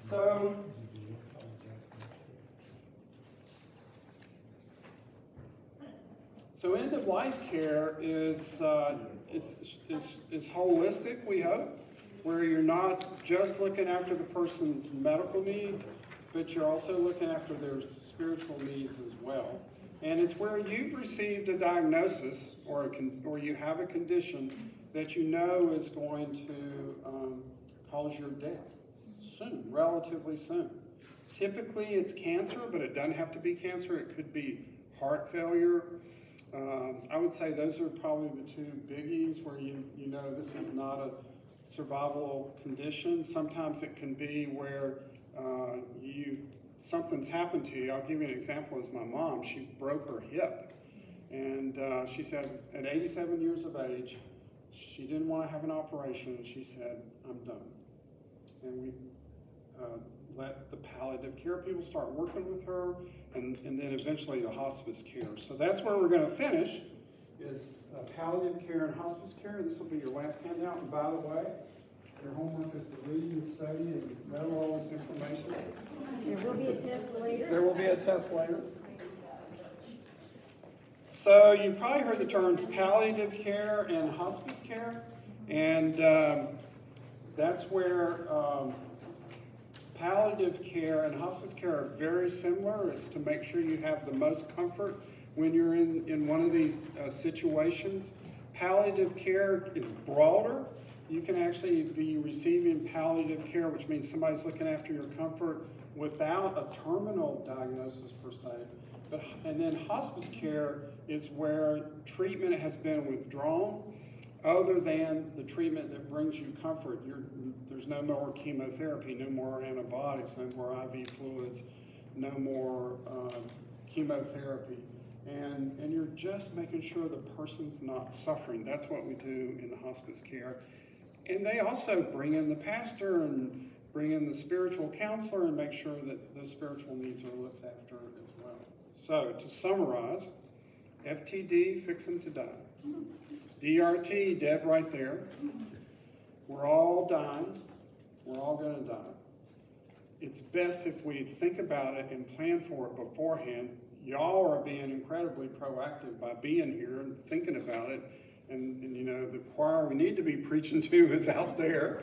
I: So end-of-life care is holistic, we hope, where you're not just looking after the person's medical needs, but you're also looking after their spiritual needs as well. And it's where you've received a diagnosis or you have a condition that you know is going to cause your death soon, relatively soon. Typically it's cancer, but it doesn't have to be cancer. It could be heart failure. I would say those are probably the two biggies where you know this is not a survivable condition. Sometimes it can be where something's happened to you. I'll give you an example as my mom. She broke her hip. And she said at 87 years of age, she didn't want to have an operation. And she said, I'm done. And we let the palliative care people start working with her, and then eventually the hospice care. So that's where we're going to finish, is palliative care and hospice care. This will be your last handout. And by the way, your homework is to read and study and know all this information.
G: There will be a test later.
I: There will be a test later. So you probably heard the terms palliative care and hospice care, and that's where palliative care and hospice care are very similar. It's to make sure you have the most comfort when you're in one of these situations. Palliative care is broader. You can actually be receiving palliative care, which means somebody's looking after your comfort without a terminal diagnosis per se. And then hospice care is where treatment has been withdrawn other than the treatment that brings you comfort. There's no more chemotherapy, no more antibiotics, no more IV fluids, no more chemotherapy. And you're just making sure the person's not suffering. That's what we do in the hospice care. And they also bring in the pastor and bring in the spiritual counselor and make sure that those spiritual needs are looked after as well. So to summarize, FTD, fixing to die. DRT, dead right there. We're all dying. We're all going to die. It's best if we think about it and plan for it beforehand. Y'all are being incredibly proactive by being here and thinking about it. And you know, the choir we need to be preaching to is out there.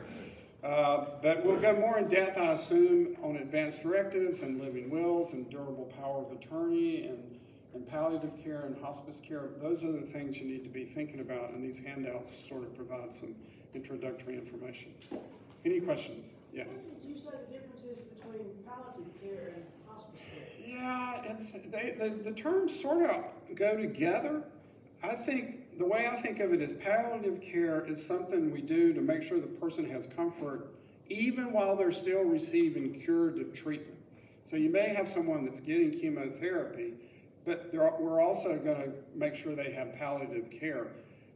I: But we'll go more in depth, I assume, on advanced directives and living wills and durable power of attorney and palliative care and hospice care. Those are the things you need to be thinking about, and these handouts sort of provide some introductory information. Any questions? Yes?
J: What did you say the difference is between palliative care and hospice care?
I: Yeah, the terms sort of go together. I think the way I think of it is palliative care is something we do to make sure the person has comfort even while they're still receiving curative treatment. So you may have someone that's getting chemotherapy, but we're also going to make sure they have palliative care.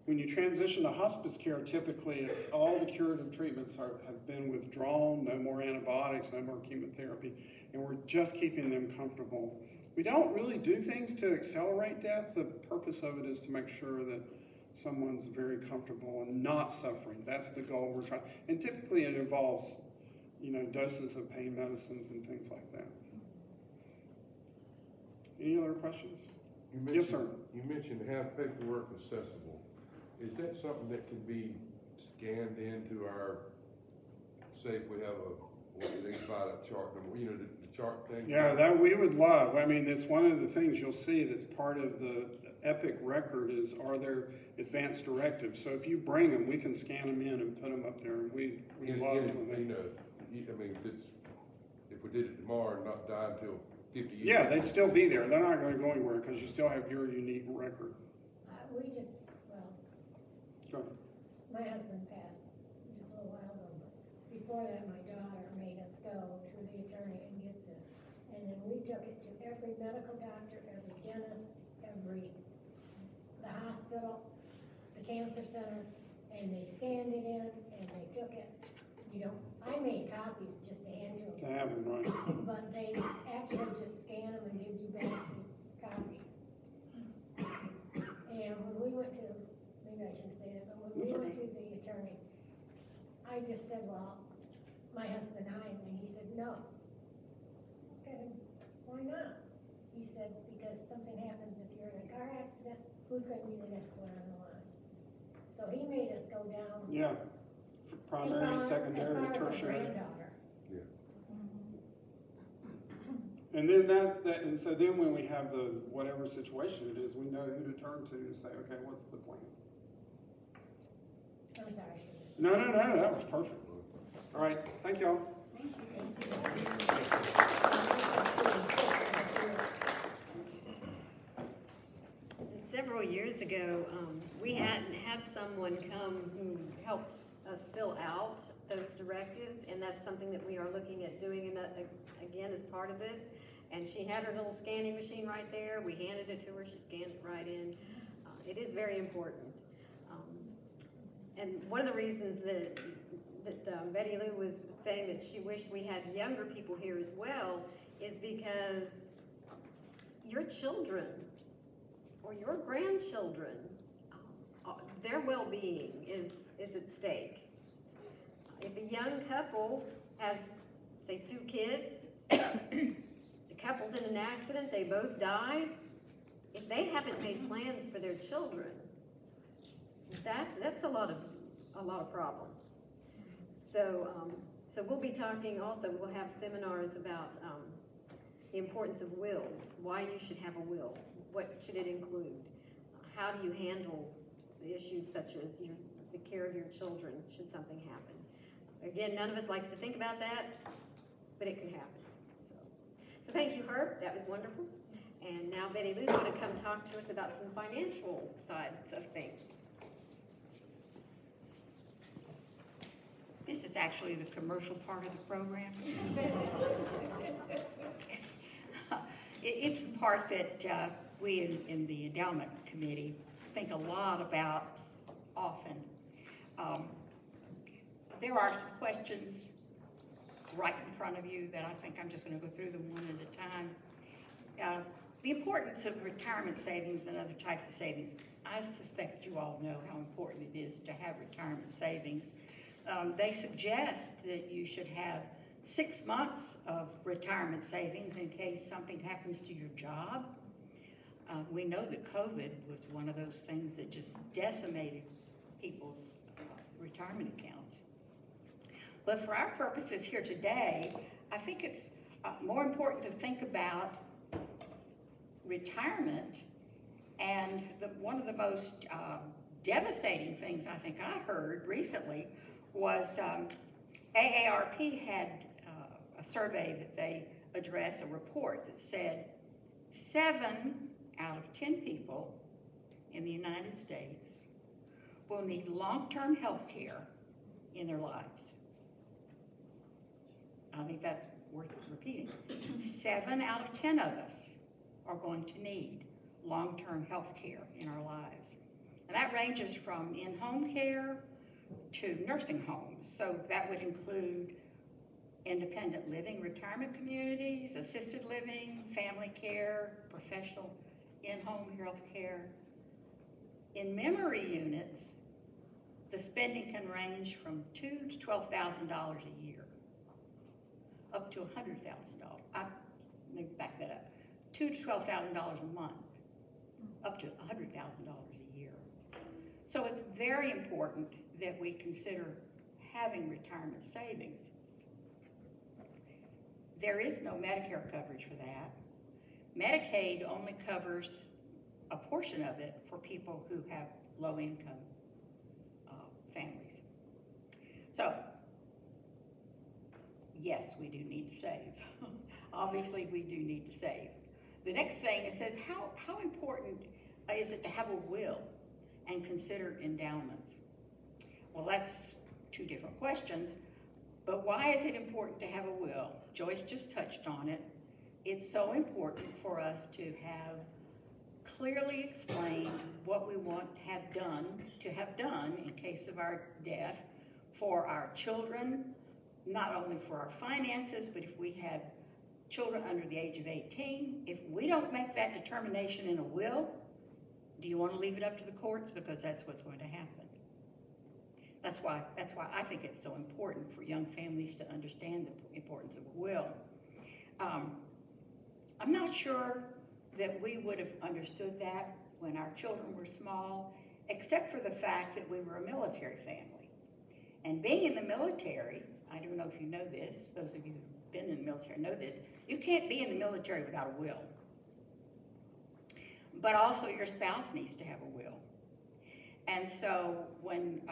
I: When you transition to hospice care, typically it's all the curative treatments have been withdrawn, no more antibiotics, no more chemotherapy, and we're just keeping them comfortable. We don't really do things to accelerate death. The purpose of it is to make sure that someone's very comfortable and not suffering. That's the goal we're trying. And typically it involves, you know, doses of pain medicines and things like that. Any other questions? Yes, sir.
H: You mentioned have paperwork accessible. Is that something that can be scanned into our, say if we have they provide a chart number, you know, the chart thing?
I: Yeah, that we would love. I mean, it's one of the things you'll see that's part of the EPIC record is, are there advanced directives? So if you bring them, we can scan them in and put them up there, and we love doing that.
H: You know, I mean, if we did it tomorrow and not die until 50 years.
I: Yeah, they'd still be there. They're not going to go anywhere because you still have your unique record.
G: We just, well,
I: Go ahead.
G: my husband passed just a little while ago, but before that, my daughter made us go to the attorney and get this. And then we took it to every medical doctor, every dentist, the hospital, the cancer center, and they scanned it in and they took it. You know, I made copies just to hand to
I: To
G: them.
I: have them, right?
G: But they actually just scan them and give you back the copy. And when we went to, maybe I shouldn't say this, but when we
I: That's
G: went
I: okay.
G: to the attorney, I just said, well, my husband eyed me, he said, no. Okay, why not? He said, because something happens if you're in a car accident, who's gonna be the next one on the line? So he made us go down.
I: Yeah. Primary, secondary,
G: As far as a
I: tertiary.
G: granddaughter.
I: And then that, and so then when we have the whatever situation it is, we know who to turn to say, okay, what's the plan?
G: I'm sorry, I should have.
I: No, that was perfect. All right, thank y'all.
B: Several years ago, we hadn't had someone come who helped us fill out those directives, and that's something that we are looking at doing again as part of this. And she had her little scanning machine right there. We handed it to her. She scanned it right in. It is very important. And one of the reasons that Betty Lou was saying that she wished we had younger people here as well is because your children or your grandchildren, their well-being is at stake. If a young couple has, say, 2 kids, the couple's in an accident, they both die, if they haven't made plans for their children, that's a lot of problem. So we'll be talking also, we'll have seminars about the importance of wills, why you should have a will, what should it include, how do you handle the issues such as the care of your children should something happen. Again, none of us likes to think about that, but it can happen. So thank you, Herb, that was wonderful. And now Betty Lou's going to come talk to us about some financial sides of things.
A: This is actually the commercial part of the program. It's the part that we in the endowment committee think a lot about often. There are some questions right in front of you that I think I'm just going to go through them one at a time. The importance of retirement savings and other types of savings. I suspect you all know how important it is to have retirement savings. They suggest that you should have 6 months of retirement savings in case something happens to your job. We know that COVID was one of those things that just decimated people's retirement accounts. But for our purposes here today, I think it's more important to think about retirement. And one of the most devastating things I think I heard recently was AARP had a survey that they addressed, a report that said 7 out of 10 people in the United States will need long-term health care in their lives. I think that's worth repeating. 7 out of 10 of us are going to need long-term health care in our lives. And that ranges from in-home care to nursing homes. So that would include independent living, retirement communities, assisted living, family care, professional in-home health care. In memory units, the spending can range from $2,000 to $12,000 a year, up to $100,000. Let me back that up. $2,000 to $12,000 a month, up to $100,000 a year. So it's very important that we consider having retirement savings. There is no Medicare coverage for that. Medicaid only covers a portion of it for people who have low-income families. So, yes, we do need to save. Obviously, we do need to save. The next thing, it says, how important is it to have a will and consider endowments? Well, that's 2 different questions, but why is it important to have a will? Joyce just touched on it. It's so important for us to have clearly explained what we want to have done in case of our death for our children, not only for our finances, but if we have children under the age of 18, if we don't make that determination in a will, do you want to leave it up to the courts? Because that's what's going to happen. That's why I think it's so important for young families to understand the importance of a will. I'm not sure that we would have understood that when our children were small, except for the fact that we were a military family. And being in the military, I don't know if you know this, those of you who've been in the military know this, you can't be in the military without a will. But also your spouse needs to have a will. And so when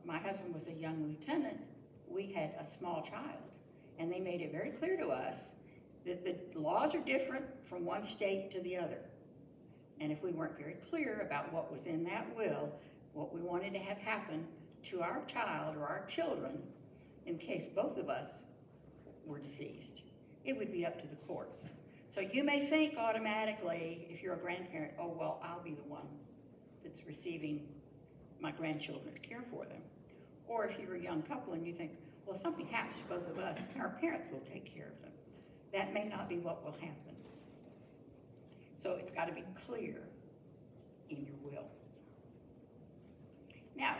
A: my husband was a young lieutenant, we had a small child. And they made it very clear to us that the laws are different from one state to the other. And if we weren't very clear about what was in that will, what we wanted to have happen to our child or our children, in case both of us were deceased. It would be up to the courts. So you may think automatically, if you're a grandparent, oh, well, I'll be the one that's receiving my grandchildren to care for them. Or if you're a young couple and you think, well, if something happens to both of us, our parents will take care of them. That may not be what will happen. So it's got to be clear in your will. Now,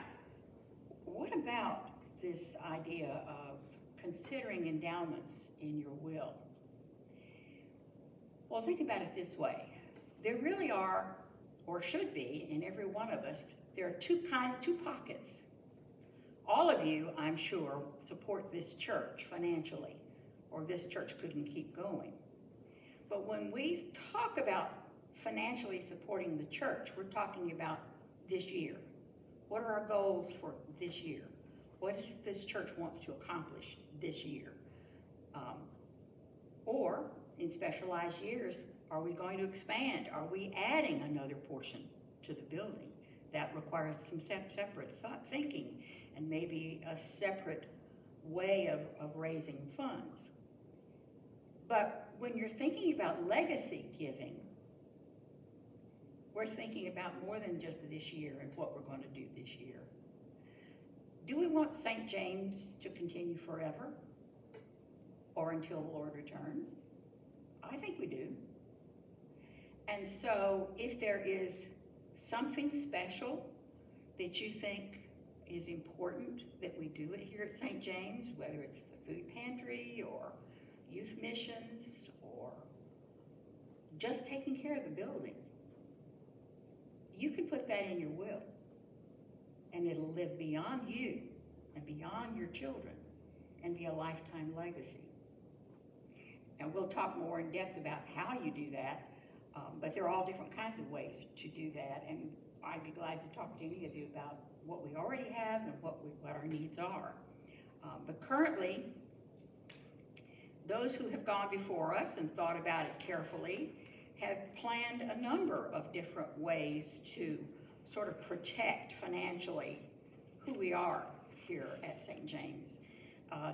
A: what about this idea of considering endowments in your will? Well, think about it this way. There really are, or should be, in every one of us, there are two pockets. All of you, I'm sure, support this church financially, or this church couldn't keep going. But when we talk about financially supporting the church, we're talking about this year. What are our goals for this year? What does this church wants to accomplish this year? Or in specialized years, are we going to expand? Are we adding another portion to the building? That requires some separate thinking and maybe a separate way of raising funds. But when you're thinking about legacy giving, we're thinking about more than just this year and what we're going to do this year. Do we want St. James to continue forever or until the Lord returns? I think we do. And so if there is something special that you think is important that we do it here at St. James, whether it's the food pantry or youth missions or just taking care of the building, you can put that in your will and it'll live beyond you and beyond your children and be a lifetime legacy. And we'll talk more in depth about how you do that, but there are all different kinds of ways to do that, and I'd be glad to talk to any of you about what we already have and what our needs are. But currently, those who have gone before us and thought about it carefully have planned a number of different ways to sort of protect financially who we are here at St. James.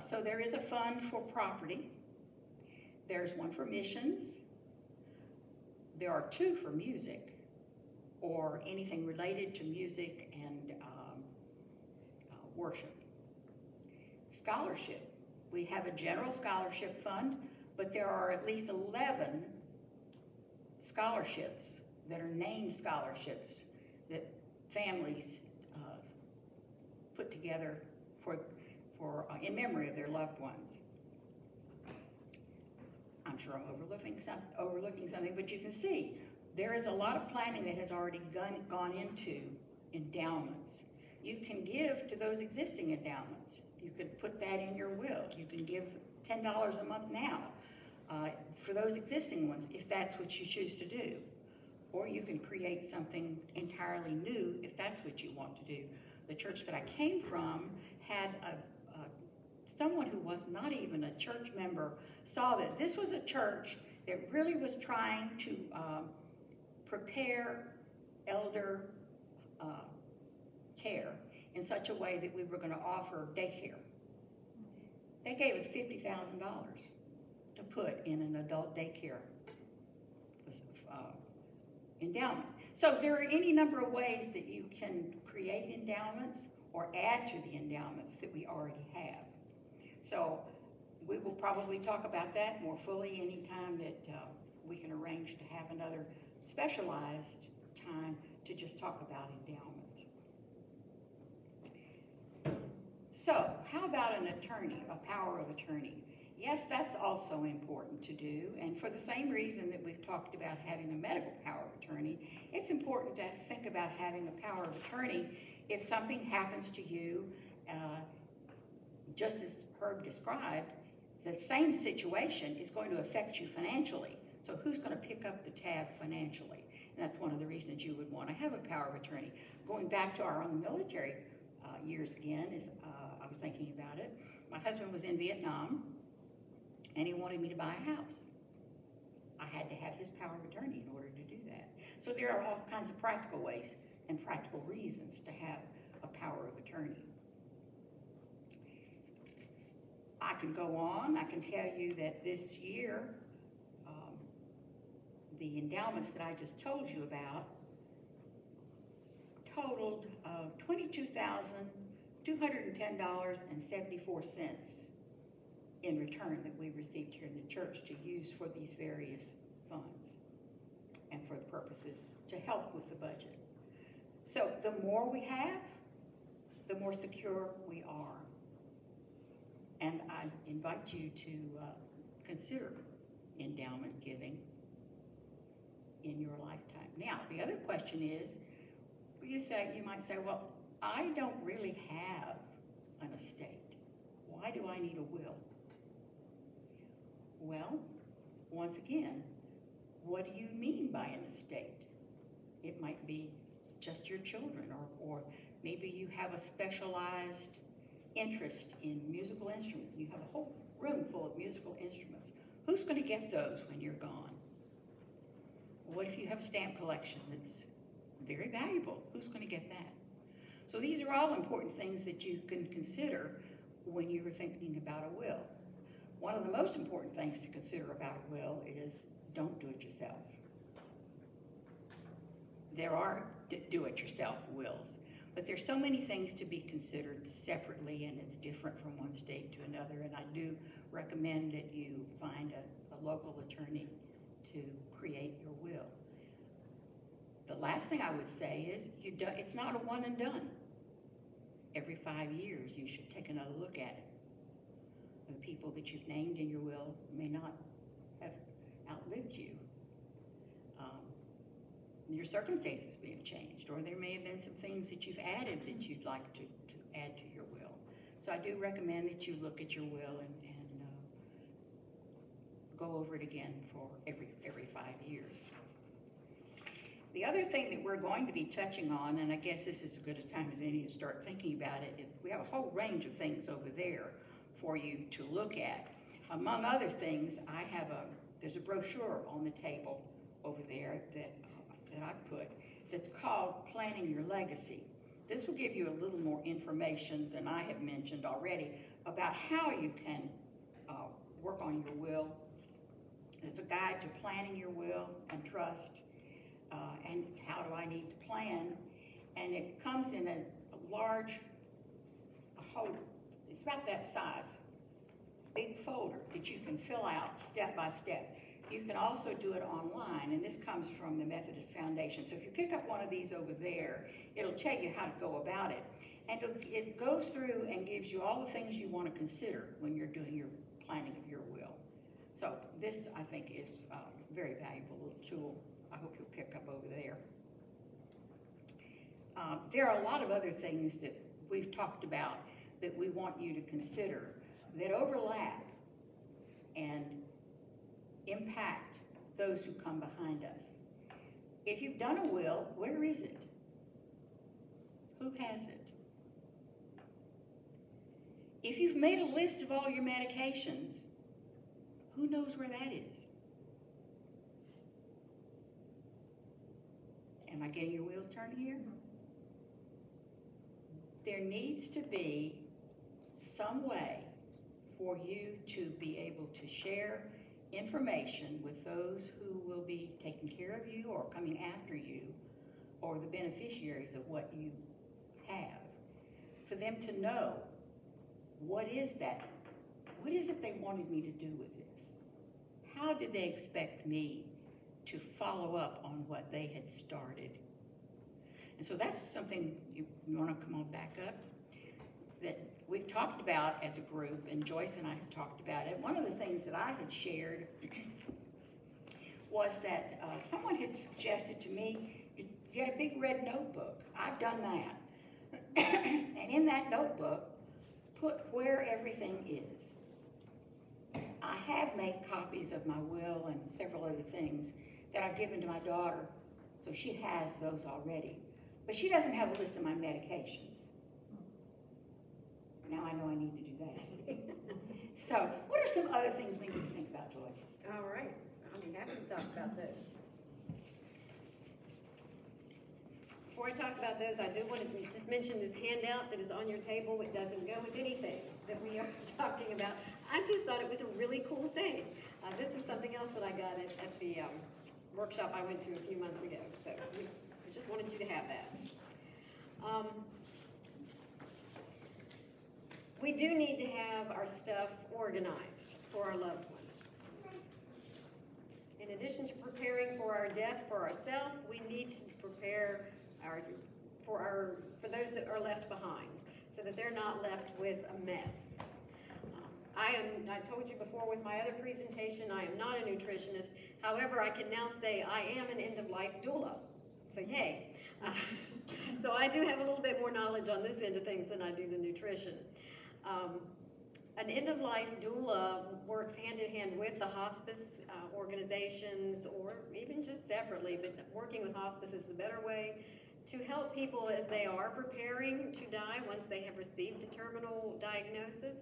A: So there is a fund for property. There's one for missions. There are two for music or anything related to music and worship. Scholarship. We have a general scholarship fund, but there are at least 11 scholarships that are named scholarships that families put together for in memory of their loved ones. I'm sure I'm overlooking something, but you can see there is a lot of planning that has already gone into endowments. You can give to those existing endowments. You could put that in your will. You can give $10 a month now for those existing ones if that's what you choose to do. Or you can create something entirely new if that's what you want to do. The church that I came from had someone who was not even a church member saw that this was a church that really was trying to prepare elder care in such a way that we were going to offer daycare. They gave us $50,000 to put in an adult daycare endowment. So there are any number of ways that you can create endowments or add to the endowments that we already have. So we will probably talk about that more fully anytime that we can arrange to have another specialized time to just talk about endowments. So how about an attorney, a power of attorney? Yes, that's also important to do, and for the same reason that we've talked about having a medical power of attorney, it's important to think about having a power of attorney if something happens to you, just as Herb described, the same situation is going to affect you financially. So who's going to pick up the tab financially? And that's one of the reasons you would want to have a power of attorney. Going back to our own military years again, I was thinking about it. My husband was in Vietnam, and he wanted me to buy a house. I had to have his power of attorney in order to do that. So there are all kinds of practical ways and practical reasons to have a power of attorney. can go on. I can tell you that this year, the endowments that I just told you about totaled $22,210.74 in return that we received here in the church to use for these various funds and for the purposes to help with the budget. So the more we have, the more secure we are. And I invite you to consider endowment giving in your lifetime. Now, the other question is, you might say, well, I don't really have an estate. Why do I need a will? Well, once again, what do you mean by an estate? It might be just your children, or maybe you have a specialized interest in musical instruments. You have a whole room full of musical instruments. Who's going to get those when you're gone? What if you have a stamp collection that's very valuable? Who's going to get that? So these are all important things that you can consider when you are thinking about a will. One of the most important things to consider about a will is don't do it yourself. There are do-it-yourself wills, but there's so many things to be considered separately, and it's different from one state to another, and I do recommend that you find a local attorney to create your will. The last thing I would say is it's not a one and done. Every 5 years you should take another look at it. The people that you've named in your will may not have outlived you. Your circumstances may have changed, or there may have been some things that you've added that you'd like to add to your will. So I do recommend that you look at your will and go over it again for every 5 years. The other thing that we're going to be touching on, and I guess this is as good a time as any to start thinking about it, is we have a whole range of things over there for you to look at. Among other things, there's a brochure on the table over there that I put that's called Planning Your Legacy. This will give you a little more information than I have mentioned already about how you can work on your will. It's a guide to planning your will and trust, and how do I need to plan. And it comes in a large, it's about that size, big folder that you can fill out step by step. You can also do it online, and this comes from the Methodist Foundation. So if you pick up one of these over there, it'll tell you how to go about it. And it goes through and gives you all the things you want to consider when you're doing your planning of your will. So this, I think, is a very valuable little tool. I hope you'll pick up over there. There are a lot of other things that we've talked about that we want you to consider that overlap and impact those who come behind us. If you've done a will, where is it? Who has it? If you've made a list of all your medications, who knows where that is? Am I getting your wheels turning here? There needs to be some way for you to be able to share information with those who will be taking care of you or coming after you, or the beneficiaries of what you have, for them to know what is it they wanted me to do with this? How did they expect me to follow up on what they had started? And so that's something you want to come on back up, that we've talked about as a group, and Joyce and I have talked about it. One of the things that I had shared was that someone had suggested to me, you get a big red notebook. I've done that. And in that notebook, put where everything is. I have made copies of my will and several other things that I've given to my daughter, so she has those already. But she doesn't have a list of my medications. Now I know I need to do that. So, what are some other things we need to think about, Joyce?
B: All right, I'll be happy to talk about those. Before I talk about those, I do want to just mention this handout that is on your table. It doesn't go with anything that we are talking about. I just thought it was a really cool thing. This is something else that I got at the workshop I went to a few months ago. So I just wanted you to have that. We do need to have our stuff organized for our loved ones. In addition to preparing for our death for ourselves, we need to prepare for those that are left behind, so that they're not left with a mess. I told you before with my other presentation, I am not a nutritionist. However, I can now say I am an end-of-life doula. So yay. So I do have a little bit more knowledge on this end of things than I do the nutrition. An end-of-life doula works hand-in-hand with the hospice organizations, or even just separately, but working with hospice is the better way to help people as they are preparing to die once they have received a terminal diagnosis.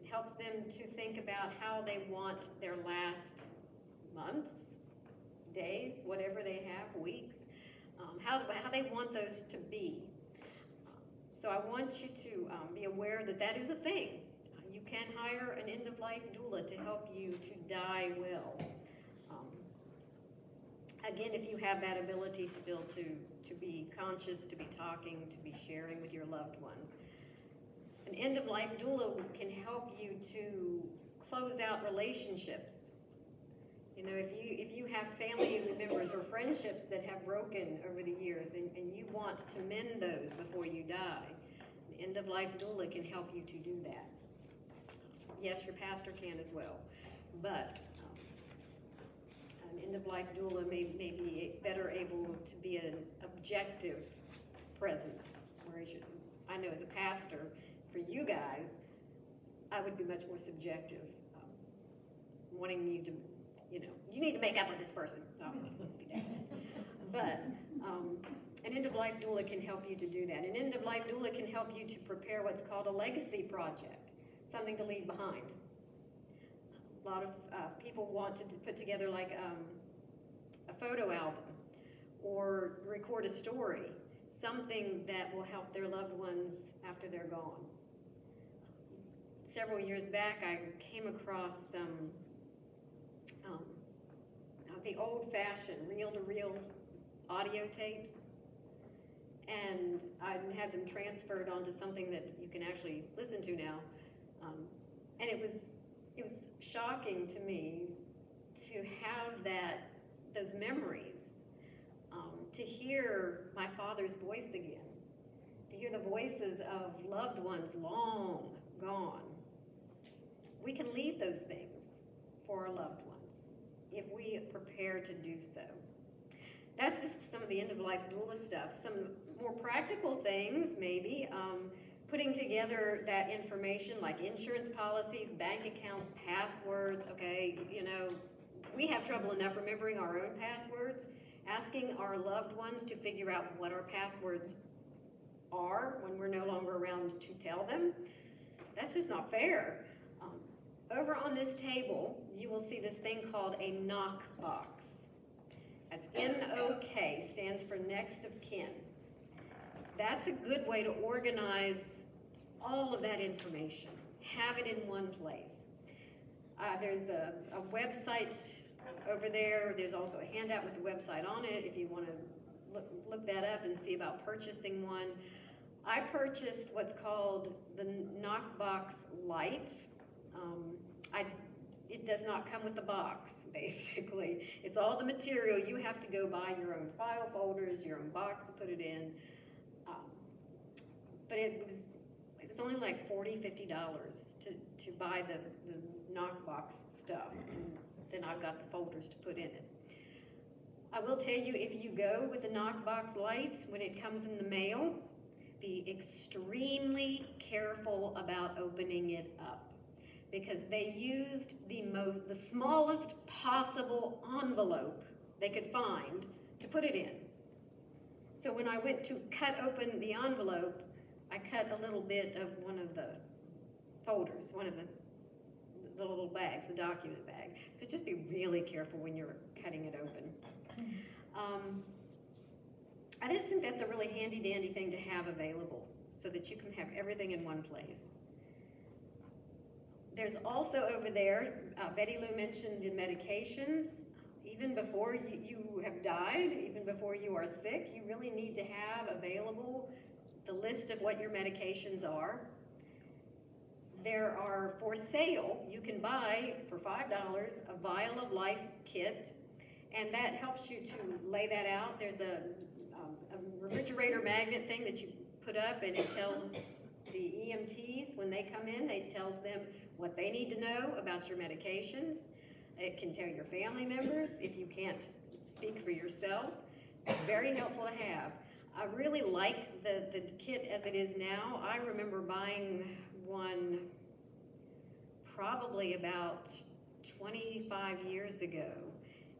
B: It helps them to think about how they want their last months, days, whatever they have, weeks, how they want those to be. So I want you to be aware that that is a thing. You can hire an end-of-life doula to help you to die well. Again, if you have that ability still to be conscious, to be talking, to be sharing with your loved ones. An end-of-life doula can help you to close out relationships. You know, if you have family members or friendships that have broken over the years and you want to mend those before you die, an end-of-life doula can help you to do that. Yes, your pastor can as well, but an end-of-life doula may be better able to be an objective presence, whereas I know as a pastor, for you guys, I would be much more subjective, wanting you to, you know, you need to make up with this person. No, but an end-of-life doula can help you to do that. An end-of-life doula can help you to prepare what's called a legacy project, something to leave behind. A lot of people want to put together like a photo album or record a story, something that will help their loved ones after they're gone. Several years back, I came across some the old-fashioned reel-to-reel audio tapes, and I had them transferred onto something that you can actually listen to now. And it was shocking to me to have those memories, to hear my father's voice again, to hear the voices of loved ones long gone. We can leave those things for our loved ones if we prepare to do so. That's just some of the end-of-life doula stuff. Some more practical things, maybe, putting together that information like insurance policies, bank accounts, passwords, okay? You know, we have trouble enough remembering our own passwords. Asking our loved ones to figure out what our passwords are when we're no longer around to tell them, that's just not fair. Over on this table, you will see this thing called a knock box. That's N-O-K, stands for next of kin. That's a good way to organize all of that information. Have it in one place. There's a website over there. There's also a handout with the website on it if you want to look that up and see about purchasing one. I purchased what's called the Knockbox Lite. It does not come with the box, basically. It's all the material. You have to go buy your own file folders, your own box to put it in. But it was only like $40, $50 to buy the Knockbox stuff. And then I've got the folders to put in it. I will tell you, if you go with the Knockbox Lite, when it comes in the mail, be extremely careful about opening it up, because they used the smallest possible envelope they could find to put it in. So when I went to cut open the envelope, I cut a little bit of one of the folders, one of the little bags, the document bag. So just be really careful when you're cutting it open. I just think that's a really handy-dandy thing to have available so that you can have everything in one place. There's also over there, Betty Lou mentioned the medications. Even before you have died, even before you are sick, you really need to have available the list of what your medications are. There are for sale, you can buy for $5 a Vial of Life kit, and that helps you to lay that out. There's a refrigerator magnet thing that you put up, and it tells the EMTs when they come in, it tells them what they need to know about your medications. It can tell your family members if you can't speak for yourself. Very helpful to have. I really like the kit as it is now. I remember buying one probably about 25 years ago.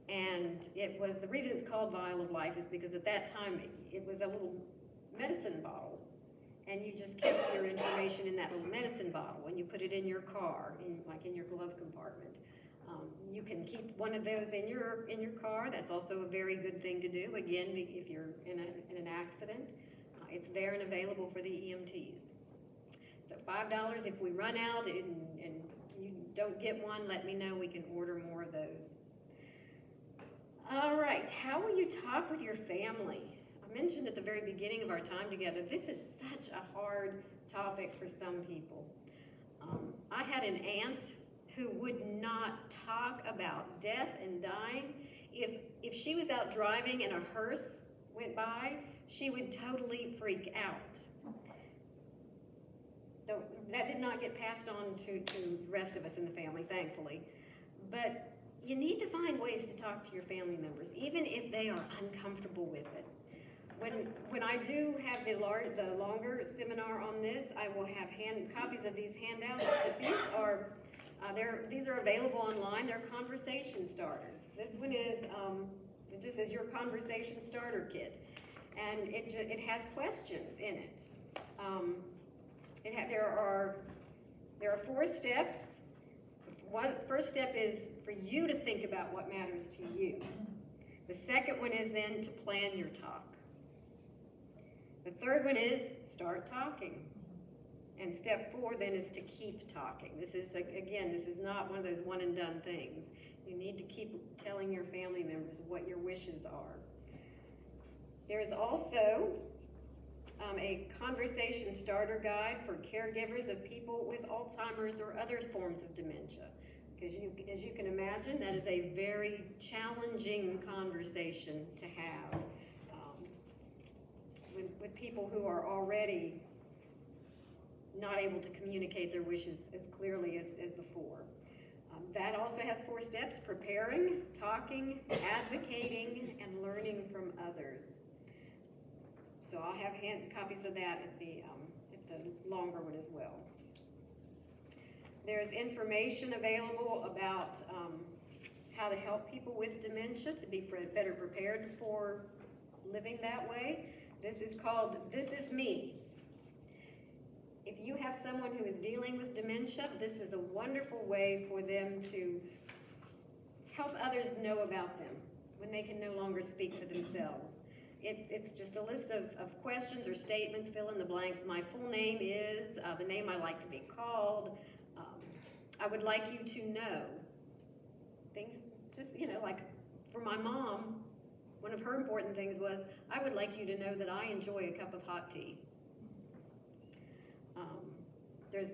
B: And it was, the reason it's called Vial of Life is because at that time it was a little medicine bottle. And you just kept your information in that little medicine bottle and you put it in your car, like in your glove compartment. You can keep one of those in your car. That's also a very good thing to do. Again, if you're in an accident, it's there and available for the EMTs. So $5 if we run out and you don't get one, let me know. We can order more of those. All right, how will you talk with your family? I mentioned at the very beginning of our time together, this is such a hard topic for some people. I had an aunt who would not talk about death and dying. If she was out driving and a hearse went by, she would totally freak out. That did not get passed on to the rest of us in the family, thankfully. But you need to find ways to talk to your family members, even if they are uncomfortable with it. When I do have the longer seminar on this, I will have copies of these handouts. But these are available online. They're conversation starters. This one is it just says your conversation starter kit, and it has questions in it. There are 4 steps. First step is for you to think about what matters to you. The second one is then to plan your talk. The third one is start talking. And step 4 then is to keep talking. This is, again, this is not one of those one and done things. You need to keep telling your family members what your wishes are. There is also a conversation starter guide for caregivers of people with Alzheimer's or other forms of dementia. Because as you can imagine, that is a very challenging conversation to have with people who are already not able to communicate their wishes as clearly as before. That also has 4 steps: preparing, talking, advocating, and learning from others. So I'll have copies of that at the longer one as well. There's information available about how to help people with dementia to be better prepared for living that way. This is called This Is Me. If you have someone who is dealing with dementia, this is a wonderful way for them to help others know about them when they can no longer speak for themselves. It's just a list of questions or statements, fill in the blanks. My full name is, the name I like to be called. I would like you to know. Things, just, like for my mom, one of her important things was, I would like you to know that I enjoy a cup of hot tea. There's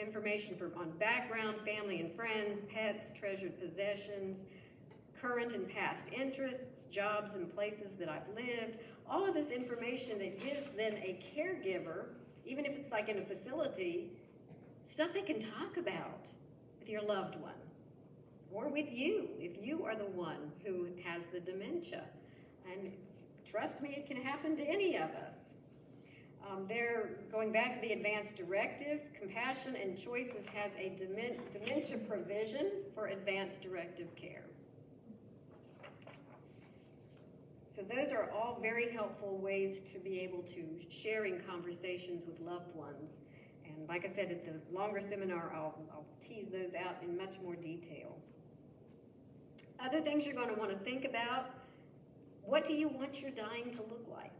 B: information on background, family and friends, pets, treasured possessions, current and past interests, jobs and places that I've lived. All of this information that gives then a caregiver, even if it's like in a facility, stuff they can talk about with your loved one or with you if you are the one who has the dementia. And trust me, it can happen to any of us. They're going back to the advanced directive. Compassion and Choices has a dementia provision for advanced directive care. So those are all very helpful ways to be able to sharing conversations with loved ones. And like I said, at the longer seminar, I'll tease those out in much more detail. Other things you're going to want to think about: what do you want your dying to look like?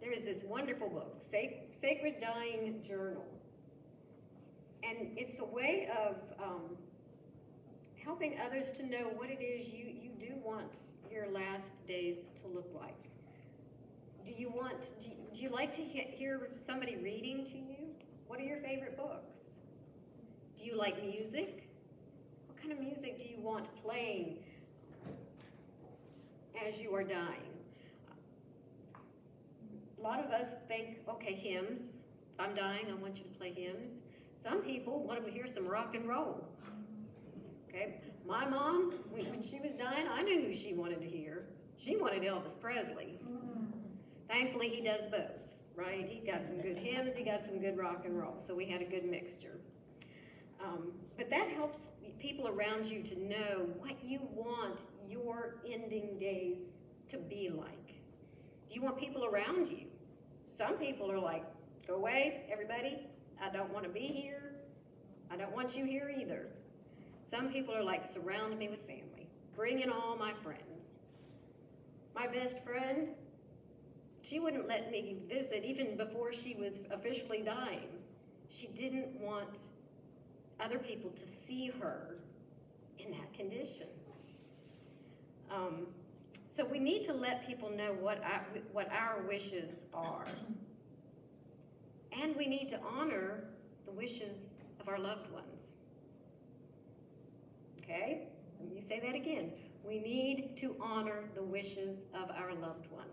B: there is this wonderful book, Sacred Dying Journal. And it's a way of helping others to know what it is you do want your last days to look like. Do you like to hear somebody reading to you? What are your favorite books? Do you like music? What kind of music do you want playing as you are dying? A lot of us think, okay, hymns. If I'm dying, I want you to play hymns. Some people want to hear some rock and roll. Okay, my mom, when she was dying, I knew who she wanted to hear. She wanted Elvis Presley. Thankfully, he does both, right? He got some good hymns, he got some good rock and roll, so we had a good mixture. But that helps people around you to know what you want your ending days to be like. Do you want people around you? Some people are like, go away, everybody. I don't want to be here. I don't want you here either. Some people are like, surround me with family. Bring in all my friends. My best friend, she wouldn't let me visit even before she was officially dying. She didn't want other people to see her in that condition. So we need to let people know what our wishes are. And we need to honor the wishes of our loved ones. Okay? Let me say that again. We need to honor the wishes of our loved ones.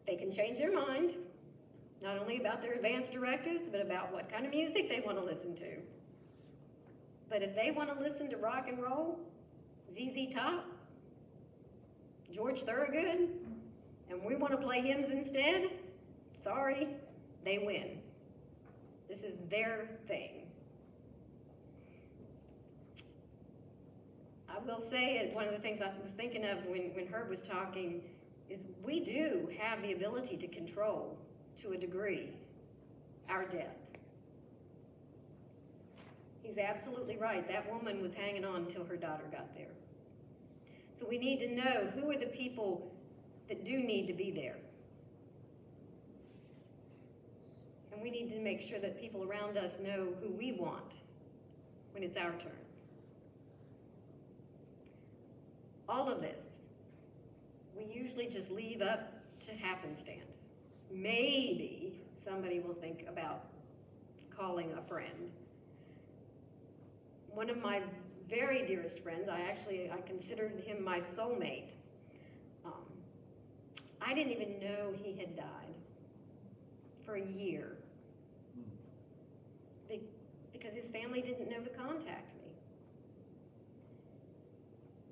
B: They can change their mind, not only about their advanced directives, but about what kind of music they want to listen to. But if they want to listen to rock and roll, ZZ Top, George Thorogood, and we want to play hymns instead, sorry, they win. This is their thing. I will say, one of the things I was thinking of when Herb was talking is we do have the ability to control, to a degree, our death. He's absolutely right. That woman was hanging on until her daughter got there. So we need to know who are the people that do need to be there. And we need to make sure that people around us know who we want when it's our turn. All of this, we usually just leave up to happenstance. Maybe somebody will think about calling a friend. One of my very dearest friends, I considered him my soulmate. I didn't even know he had died for a year because his family didn't know to contact me.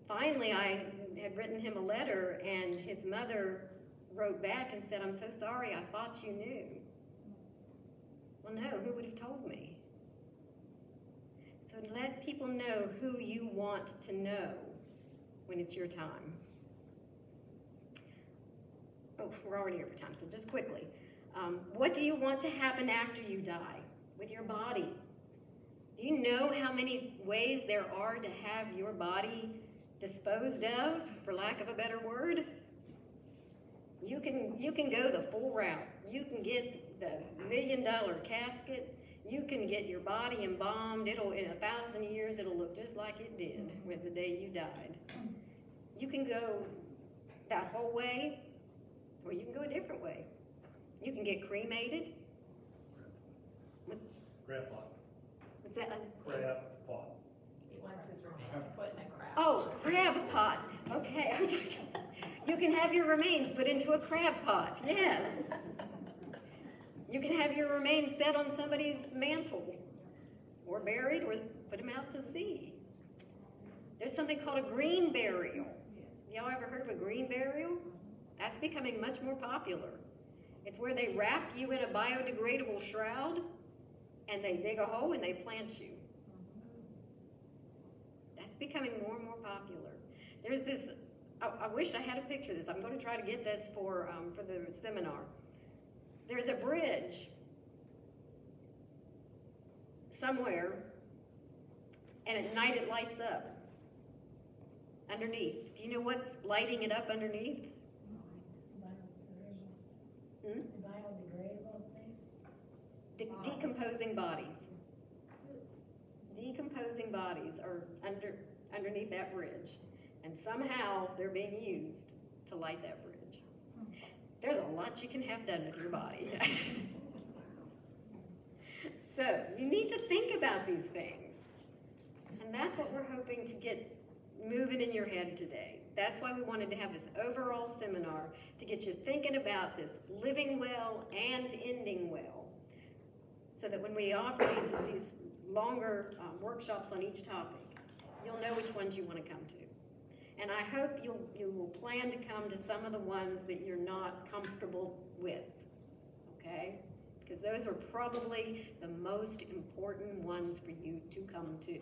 B: Finally, I had written him a letter, and his mother wrote back and said, I'm so sorry, I thought you knew. Well, no, who would have told me? So let people know who you want to know when it's your time. Oh, we're already over time, so just quickly. What do you want to happen after you die with your body? Do you know how many ways there are to have your body disposed of, for lack of a better word? You can go the full route. You can get the $1 million casket. You can get your body embalmed. In 1,000 years, it'll look just like it did with the day you died. You can go that whole way, or you can go a different way. You can get cremated.
K: Crab pot.
B: What's that?
K: Crab pot.
E: He wants his remains put in a crab.
B: Oh, crab pot. Okay. I was like, you can have your remains put into a crab pot. Yes. You can have your remains set on somebody's mantle, or buried, or put them out to sea. There's something called a green burial. Y'all ever heard of a green burial? That's becoming much more popular. It's where they wrap you in a biodegradable shroud, and they dig a hole and they plant you. That's becoming more and more popular. There's this, I wish I had a picture of this. I'm going to try to get this for the seminar. There's a bridge somewhere, and at night it lights up underneath. Do you know what's lighting it up underneath?
G: Biodegradable things?
B: Decomposing bodies. Decomposing bodies are underneath that bridge, and somehow they're being used to light that bridge. There's a lot you can have done with your body. So you need to think about these things, and that's what we're hoping to get moving in your head today. That's why we wanted to have this overall seminar, to get you thinking about this living well and ending well, so that when we offer these longer workshops on each topic, you'll know which ones you want to come to. And I hope you will plan to come to some of the ones that you're not comfortable with, okay? Because those are probably the most important ones for you to come to.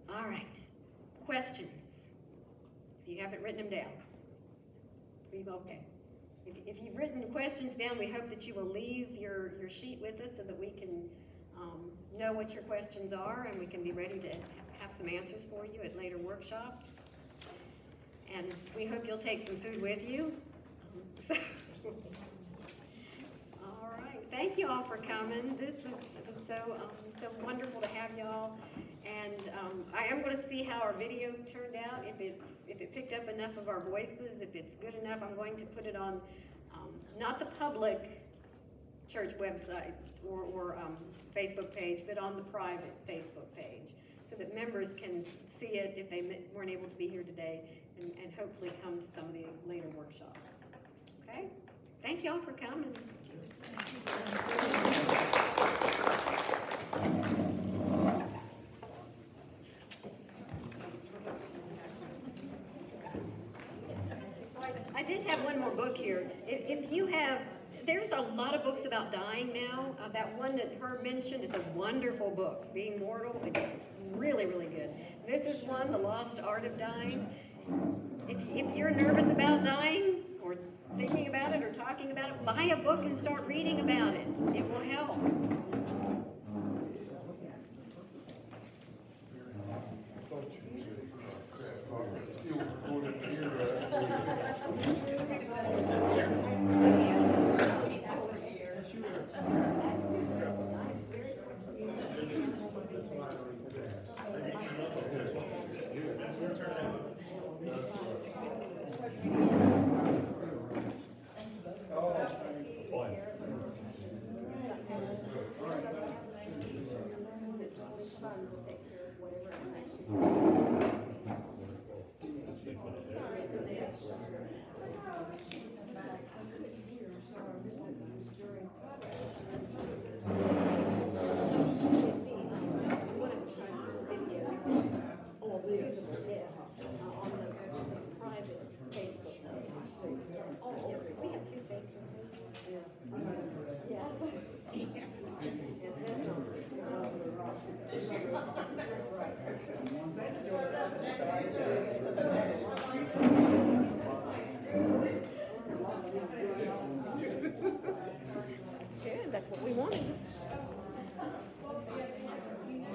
B: All right, questions? If you haven't written them down. Are you okay? If you've written questions down, we hope that you will leave your sheet with us so that we can know what your questions are, and we can be ready to have some answers for you at later workshops. And we hope you'll take some food with you. All right, thank you all for coming. This was so wonderful to have y'all. And I am going to see how our video turned out. If it picked up enough of our voices, if it's good enough, I'm going to put it on not the public church website or Facebook page, but on the private Facebook page, so that members can see it if they weren't able to be here today, and hopefully come to some of the later workshops. Okay? Thank y'all for coming. I did have one more book here. If you have, there's a lot of books about dying now. That one that Herb mentioned is a wonderful book, Being Mortal. It's really, really good. This is one, The Lost Art of Dying. If you're nervous about dying, or thinking about it, or talking about it, buy a book and start reading about it. It will help.